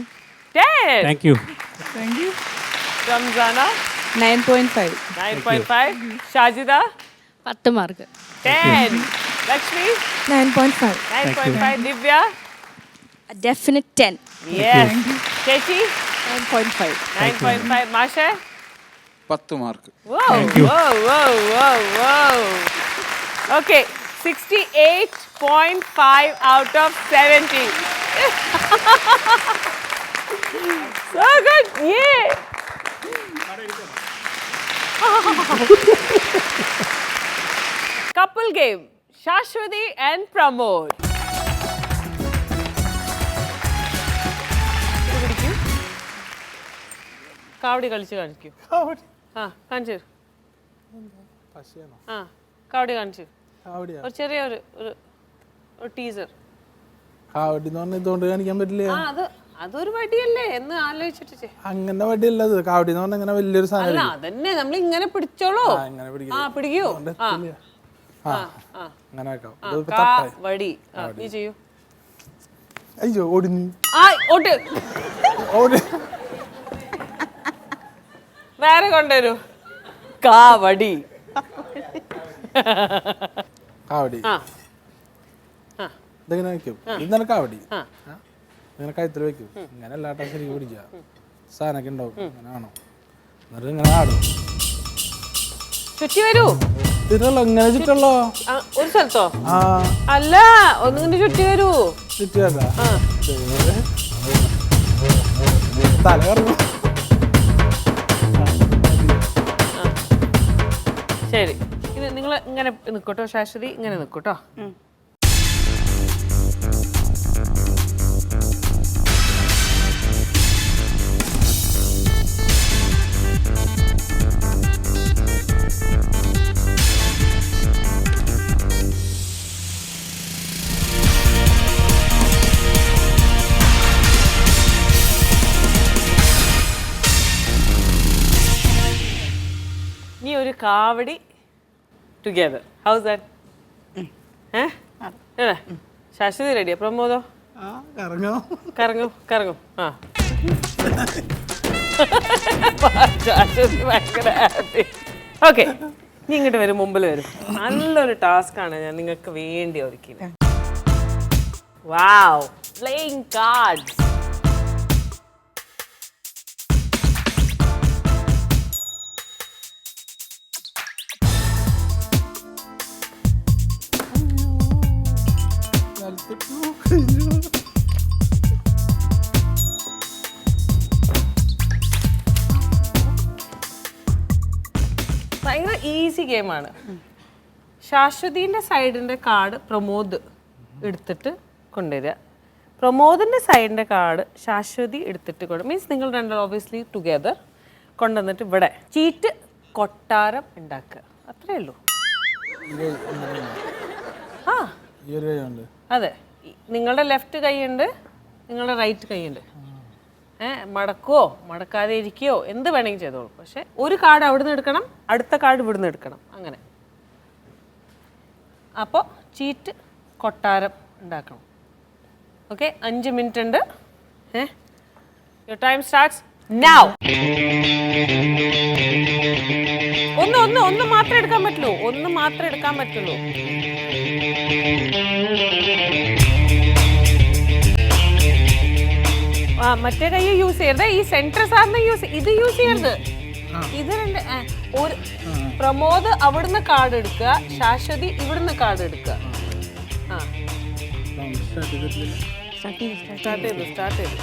റംസാന
9.5.
9.5. ഷാജിദ
10 മാർക്ക്.
10. ലക്ഷ്മി
9.5.
9.5. ദിവ്യ
ഡെഫിനറ്റ് 10.
യെസ്. ചേച്ചി
9.5.
9.5. മാഷേ
10 mark.
Okay, 68.5 out of 70. So good. Yeah. Couple game. Shashwati and Pramod. കാവടി കളിച്ച് കാണിക്കൂ. കാണിച്ചു. കാവടി കാണിച്ചു. ഒരു ചെറിയ ഒരു ടീസർ.
കാവടി എന്ന് പറഞ്ഞാൽ ഇതുകൊണ്ട് കാണിക്കാൻ പറ്റില്ല.
അതൊരു വടിയല്ലേ എന്ന് ആലോചിച്ചിട്ട്
അങ്ങനെ വടിയല്ല അത്. കാവടി എന്ന് പറഞ്ഞാൽ ഇങ്ങനെ വലിയൊരു സാധനം.
അതന്നെ നമ്മൾ ഇങ്ങനെ പിടിച്ചോളൂ. പിടിക്കൂ.
അങ്ങനെ വെക്കാം.
വടി നീ ചെയ്യൂ.
അയ്യോ ഓടിഞ്ഞു.
വേറെ കൊണ്ടുവരൂ. കാവടി.
കാവടി ഇതെങ്ങനെ വെക്കും? ഇതാണ് കാവടി. ഇങ്ങനെ കഴുത്തിൽ വെക്കും. ഇങ്ങനെ എല്ലാട്ടും ശരിക്കും പിടിക്കുക. സാധനമൊക്കെ ഉണ്ടാവും. അങ്ങനെ ആണോ? എന്നിട്ട് ഇങ്ങനെ ആടും.
ചുറ്റി വരൂ.
ഇങ്ങനെ ചുറ്റുള്ളോ?
ഒരു സ്ഥലത്തോ? അല്ല, ഒന്നിങ്ങനെ ചുറ്റി വരൂ.
ചുറ്റി വരാ. തല കറങ്ങും.
ശരി, ഇത് നിങ്ങൾ ഇങ്ങനെ നിൽക്കട്ടോ ശാശ്വതി, ഇങ്ങനെ നിൽക്കട്ടോ. ഒരു കാവടി ടുഗദർ. How's that? ശാശ്വതി റെഡിയാ? പ്രമോദോ? കറങ്ങും. ശാശ്വതി ഭയങ്കര ഹാപ്പി. ഓക്കെ, നീ ഇങ്ങോട്ട് വരും, മുമ്പിൽ വരും. നല്ലൊരു ടാസ്ക്കാണ് ഞാൻ നിങ്ങൾക്ക് വേണ്ടി ഒരുക്കിയത്. വാവ്, പ്ലേയിങ് കാർഡ്സ്. ഭയങ്കര ഈസി ഗെയിമാണ്. ശാശ്വതിൻ്റെ സൈഡിൻ്റെ കാർഡ് പ്രമോദ് എടുത്തിട്ട് കൊണ്ടുവരിക. പ്രമോദിൻ്റെ സൈഡിൻ്റെ കാർഡ് ശാശ്വതി എടുത്തിട്ട് മീൻസ് നിങ്ങൾ രണ്ടും ഓബിയസ്ലി ടുഗദർ കൊണ്ടുവന്നിട്ട് ഇവിടെ ചീറ്റ് കൊട്ടാരം ഉണ്ടാക്കുക. അത്രേ ഉള്ളൂ. അതെ, നിങ്ങളുടെ ലെഫ്റ്റ് കൈയുണ്ട്, നിങ്ങളുടെ റൈറ്റ് കൈയുണ്ട്. മടക്കുവോ മടക്കാതെ ഇരിക്കുകയോ എന്ത് വേണമെങ്കിൽ ചെയ്തോളൂ. പക്ഷെ ഒരു കാർഡ് അവിടെ നിന്ന് എടുക്കണം, അടുത്ത കാർഡ് ഇവിടുന്ന് എടുക്കണം. അങ്ങനെ. അപ്പോൾ ചീറ്റ് കൊട്ടാരം ഉണ്ടാക്കണം. ഓക്കെ, 5 മിനിറ്റ് ഉണ്ട്. Your time starts now. ഒന്ന് മാത്രമേ എടുക്കാൻ പറ്റുള്ളൂ. ഒന്ന് മാത്രമേ എടുക്കാൻ പറ്റുള്ളൂ. മറ്റേ കൈ യൂസ് ചെയ്യരുത്. ഈ സെന്റർ സാറിന് ഇത് യൂസ് ചെയ്യരുത്. ഇത് രണ്ട്. ഒരു പ്രമോദ് അവിടുന്ന് കാർഡ് എടുക്കുക, ശാശ്വതി ഇവിടുന്ന് കാർഡ് എടുക്കുക. സ്റ്റാർട്ട് ചെയ്തു.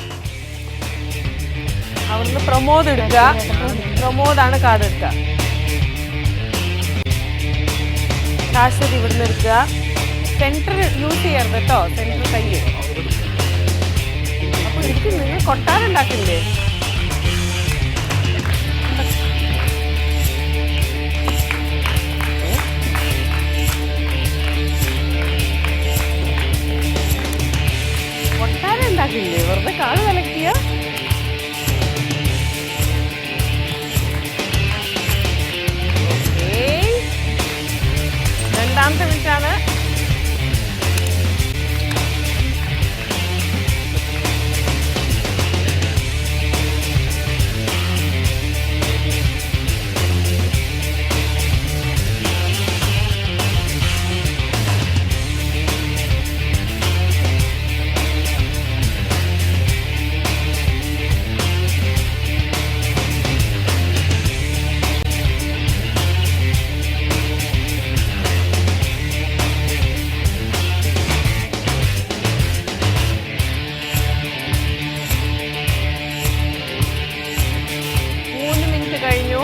അവിടുന്ന് പ്രമോദ് എടുക്കുക. പ്രമോദാണ് കാർഡ് എടുക്കുക. ശാശ്വതി ഇവിടുന്ന് എടുക്കുക. സെന്റർ യൂസ് ചെയ്യരുത് കേട്ടോ, സെന്റർ കൈ. അപ്പോൾ എനിക്ക് നിങ്ങൾ കൊട്ടാരം ഉണ്ടാക്കില്ലേ? കൊട്ടാരം ഉണ്ടാക്കില്ലേ? വെറുതെ കാള് കളക്ട് ചെയ്യുക. രണ്ടാമത്തെ മിനിറ്റാണ്. കഴിഞ്ഞു.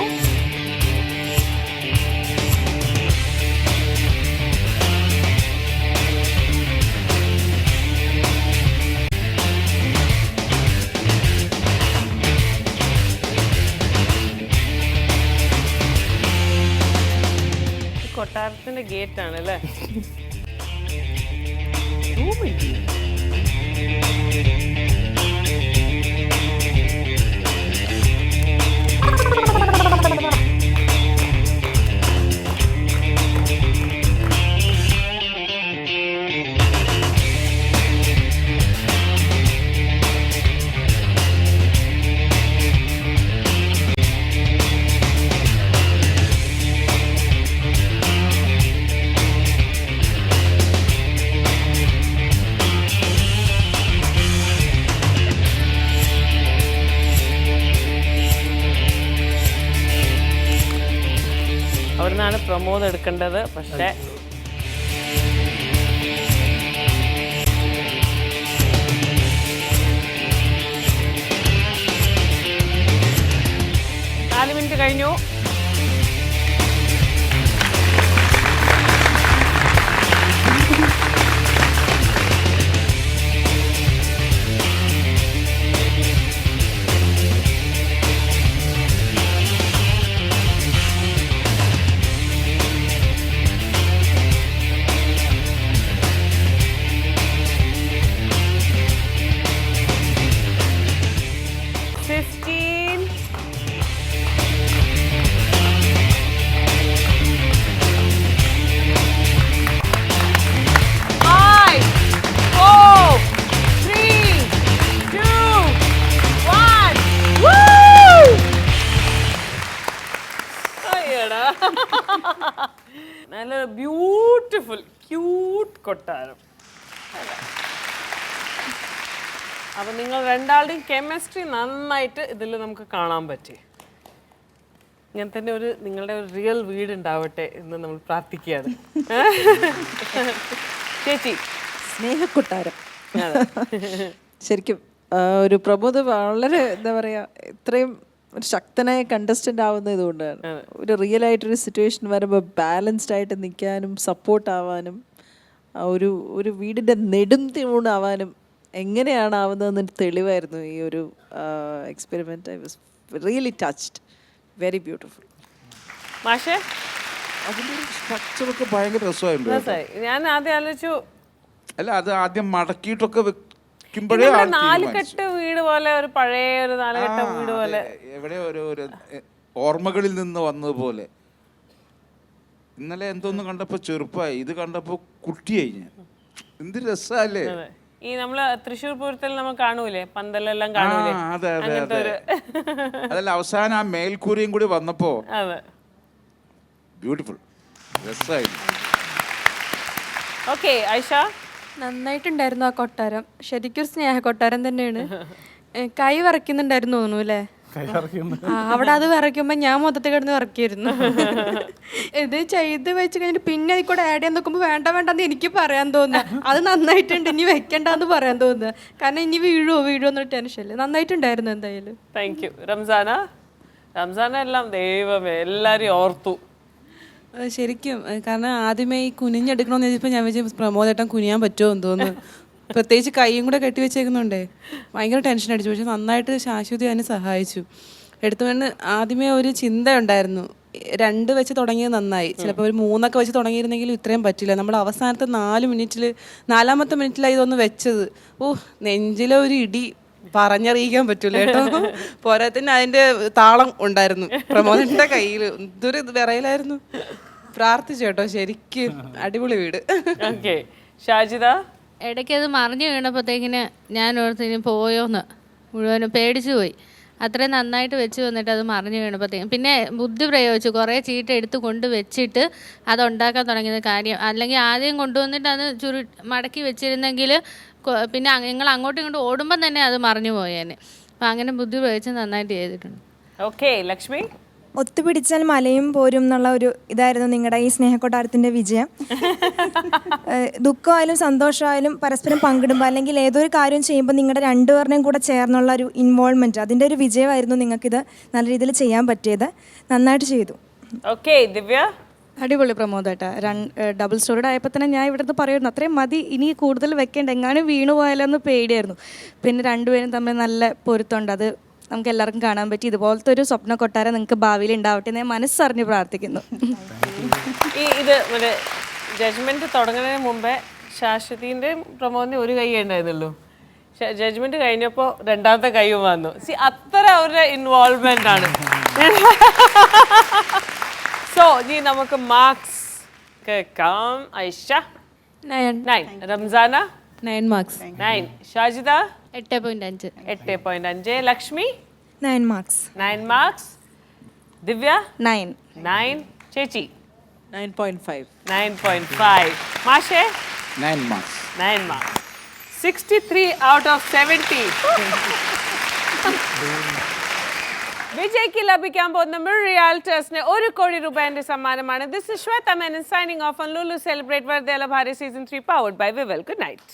കൊട്ടാരത്തിന്റെ ഗേറ്റ് ആണ് അല്ലേ? അവിടുന്നാണ് പ്രമോദ് എടുക്കേണ്ടത്. പക്ഷേ മിനിറ്റ് കഴിഞ്ഞു. നല്ലൊരു ബ്യൂട്ടിഫുൾ ക്യൂട്ട് കൊട്ടാരം. അപ്പം നിങ്ങൾ രണ്ടാളുടെയും കെമിസ്ട്രി നന്നായിട്ട് ഇതിൽ നമുക്ക് കാണാൻ പറ്റി. ഇങ്ങനെ തന്നെ ഒരു നിങ്ങളുടെ ഒരു റിയൽ വീട് ഉണ്ടാവട്ടെ എന്ന് നമ്മൾ പ്രാർത്ഥിക്കുകയാണ്. ചേച്ചി,
സ്നേഹക്കൊട്ടാരം ശരിക്കും ഒരു പ്രമോദ് വളരെ എന്താ പറയുക ഇത്രയും ഒരു ശക്തനായ കണ്ടസ്റ്റൻ്റ് ആവുന്നത് ഇതുകൊണ്ടാണ്. ഒരു റിയൽ ആയിട്ടൊരു സിറ്റുവേഷൻ വരുമ്പോൾ ബാലൻസ്ഡ് ആയിട്ട് നിൽക്കാനും സപ്പോർട്ട് ആവാനും ഒരു ഒരു വീടിൻ്റെ നെടും തൂണാവാനും എങ്ങനെയാണ് ആവുന്നതെന്ന് തെളിവായിരുന്നു ഈ ഒരു experiment. I was really touched. Very beautiful.
മാഷേ,
അതിൻ്റെ സ്ട്രക്ചറൊക്കെ ഭയങ്കര രസമായിരുന്നു.
ഞാൻ ആദ്യം ആലോചിച്ചു,
അല്ല അത് ആദ്യം മടക്കിയിട്ടൊക്കെ
നാലുകെട്ട് വീട് പോലെ, ഒരു പഴയ ഒരു നാലുകെട്ട വീട് പോലെ,
എവിടെ ഒരു ഓർമ്മകളിൽ നിന്ന് വന്നതുപോലെ. ഇന്നലെ എന്തോന്ന് കണ്ടപ്പോ ചെറുപ്പമായി, ഇത് കണ്ടപ്പോ കുട്ടിയായി. ഞാൻ എന്ത് രസല്ലേ.
ഈ നമ്മള് തൃശ്ശൂർ പൂരത്തിൽ നമ്മൾ കാണൂലേ, പന്തലെല്ലാം കാണൂലേ, അങ്ങനത്തെ ഒരു
അതല്ല അവസാനം ആ മേൽക്കൂരയും കൂടി വന്നപ്പോ
അതെ
ബ്യൂട്ടിഫുൾ രസമായി.
ഓക്കെ ഐഷ,
നന്നായിട്ടുണ്ടായിരുന്നു ആ കൊട്ടാരം. ശരിക്കും ഒരു സ്നേഹ കൊട്ടാരം തന്നെയാണ്. കൈ വിറയ്ക്കുന്നുണ്ടായിരുന്നു തോന്നുന്നു അല്ലേ? അവിടെ അത് വിറയ്ക്കുമ്പോ ഞാൻ മൊത്തത്തിൽ കിടന്ന് വിറയ്ക്കായിരുന്നു. ഇത് ചെയ്ത് വെച്ച് കഴിഞ്ഞിട്ട് പിന്നെ അതിൽ കൂടെ ആഡ് ചെയ്യാൻ നോക്കുമ്പോൾ വേണ്ട വേണ്ടെന്ന് എനിക്ക് പറയാൻ തോന്നുക. അത് നന്നായിട്ടുണ്ട്, ഇനി വെക്കണ്ടെന്ന് പറയാൻ തോന്നുക. കാരണം ഇനി വീഴുവോ എന്നൊരു ടെൻഷനില്ല. നന്നായിട്ടുണ്ടായിരുന്നു എന്തായാലും.
Thank you. റംസാന എല്ലാം ദൈവമേ എല്ലാരും ഓർത്തു.
ശരിക്കും കാരണം ആദ്യമേ ഈ കുനിഞ്ഞെടുക്കണമെന്ന് ചോദിച്ചപ്പോൾ ഞാൻ വിചാരിച്ചു പ്രമോദേട്ടൻ കുനിയാൻ പറ്റുമോ എന്ന് തോന്നുന്നു. പ്രത്യേകിച്ച് കൈയും കൂടെ കെട്ടി വെച്ചേക്കുന്നുണ്ടേ ഭയങ്കര ടെൻഷൻ അടിച്ചു. പക്ഷെ നന്നായിട്ട് ശാശ്വതി അതിനെ സഹായിച്ചു. എടുത്തുകൊണ്ട് ആദ്യമേ ഒരു ചിന്ത ഉണ്ടായിരുന്നു, 2 വെച്ച് തുടങ്ങിയത് നന്നായി, ചിലപ്പോൾ ഒരു 3 വെച്ച് തുടങ്ങിയിരുന്നെങ്കിലും ഇത്രയും പറ്റില്ല. നമ്മൾ അവസാനത്തെ 4-ാമത്തെ മിനിറ്റിലായി ഇതൊന്ന് വെച്ചത്. നെഞ്ചിലെ ഒരു ഇടി പറഞ്ഞറിയിക്കാൻ പറ്റൂല കേട്ടോ. പോരാത്തിന് അതിന്റെ താളം ഉണ്ടായിരുന്നു പ്രമോദന്റെ കയ്യിൽ. എന്തൊരു വിറയിലായിരുന്നു. പ്രാർത്ഥിച്ചു കേട്ടോ. ശരിക്കും അടിപൊളി വീട്.
ഓക്കെ ഷാജിദ,
ഇടയ്ക്ക് അത് മറിഞ്ഞു വീണപ്പോഴത്തേക്കിന് ഞാൻ ഓർത്തിന് പോയോന്ന് മുഴുവനും പേടിച്ചു പോയി. അത്രയും നന്നായിട്ട് വെച്ച് വന്നിട്ട് അത് മറിഞ്ഞു വീണപ്പോഴത്തേക്കും പിന്നെ ബുദ്ധി പ്രയോഗിച്ചു. കുറേ ചീട്ട് എടുത്ത് കൊണ്ട് വെച്ചിട്ട് അത് ഉണ്ടാക്കാൻ തുടങ്ങിയത് കാര്യം. അല്ലെങ്കിൽ ആദ്യം കൊണ്ടുവന്നിട്ട് അത് മടക്കി വെച്ചിരുന്നെങ്കിൽ പിന്നെ നിങ്ങൾ അങ്ങോട്ടും ഇങ്ങോട്ടും ഓടുമ്പം തന്നെ അത് മറിഞ്ഞു പോയേനെ. അപ്പം അങ്ങനെ ബുദ്ധി പ്രയോഗിച്ച് നന്നായിട്ട് ചെയ്തിട്ടുണ്ട്.
ഓക്കെ ലക്ഷ്മി,
ഒത്തുപിടിച്ചാൽ മലയും പോരും എന്നുള്ള ഒരു ഇതായിരുന്നു നിങ്ങളുടെ ഈ സ്നേഹക്കൊട്ടാരത്തിൻ്റെ വിജയം. ദുഃഖമായാലും സന്തോഷമായാലും പരസ്പരം പങ്കിടുമ്പോൾ അല്ലെങ്കിൽ ഏതൊരു കാര്യം ചെയ്യുമ്പോൾ നിങ്ങളുടെ രണ്ടുപേരുടെയും കൂടെ ചേർന്നുള്ള ഒരു ഇൻവോൾവ്മെൻറ്റ്, അതിൻ്റെ ഒരു വിജയമായിരുന്നു നിങ്ങൾക്കിത് നല്ല രീതിയിൽ ചെയ്യാൻ പറ്റിയത്. നന്നായിട്ട് ചെയ്തു.
ഓക്കെ ദിവ്യ.
അടിപൊളി പ്രമോദേട്ടാ. ഡബിൾ സ്റ്റോറിഡ് ആയപ്പോൾ തന്നെ ഞാൻ ഇവിടുന്ന് പറയുന്നു അത്രയും മതി, ഇനി കൂടുതൽ വെക്കേണ്ട, എങ്ങാനും വീണു പോയാലെന്ന് പേടിയായിരുന്നു. പിന്നെ രണ്ടുപേരും തമ്മിൽ നല്ല പൊരുത്തമുണ്ട്. അത് നമുക്ക് എല്ലാവർക്കും കാണാൻ പറ്റി. ഇതുപോലത്തെ ഒരു സ്വപ്ന കൊട്ടാരം നിങ്ങൾക്ക് ഭാവിയിൽ ഉണ്ടാവട്ടെ എന്ന് ഞാൻ മനസ്സറിഞ്ഞ് പ്രാർത്ഥിക്കുന്നു.
ഇത് ഒരു ജഡ്ജ്മെന്റ് തുടങ്ങുന്നതിന് മുമ്പേ ശാശ്വതിന്റെ പ്രമോദിന്റെ ഒരു കൈ ഉണ്ടായിരുന്നുള്ളൂ. ജഡ്ജ്മെന്റ് കഴിഞ്ഞപ്പോൾ രണ്ടാമത്തെ കൈയും വന്നു. അത്ര അവരുടെ ഇൻവോൾവ്മെന്റ് ആണ്. സോ ഇനി നമുക്ക് മാർക്സ് കേൾക്കാം. Aisha 9, Ramzana
9 marks.
9, Shajida
8.5.
8.5, Lakshmi
9 marks.
9 marks, Divya
9.
9, ചേച്ചി
9.5.
9.5, മാഷേ
9 മാർക്സ്.
9 മാർക്സ്. 63 out of 70. വിജയ്ക്ക് ലഭിക്കാൻ പോകുന്ന മിർ റിയാൽറ്റേഴ്സിന് 1 കോടി രൂപയുടെ സമ്മാനമാണ്. This is Shwetha Menon signing off on Lulu celebrate വർദ്ധേല Bharat season 3 powered by Vivel. Good night.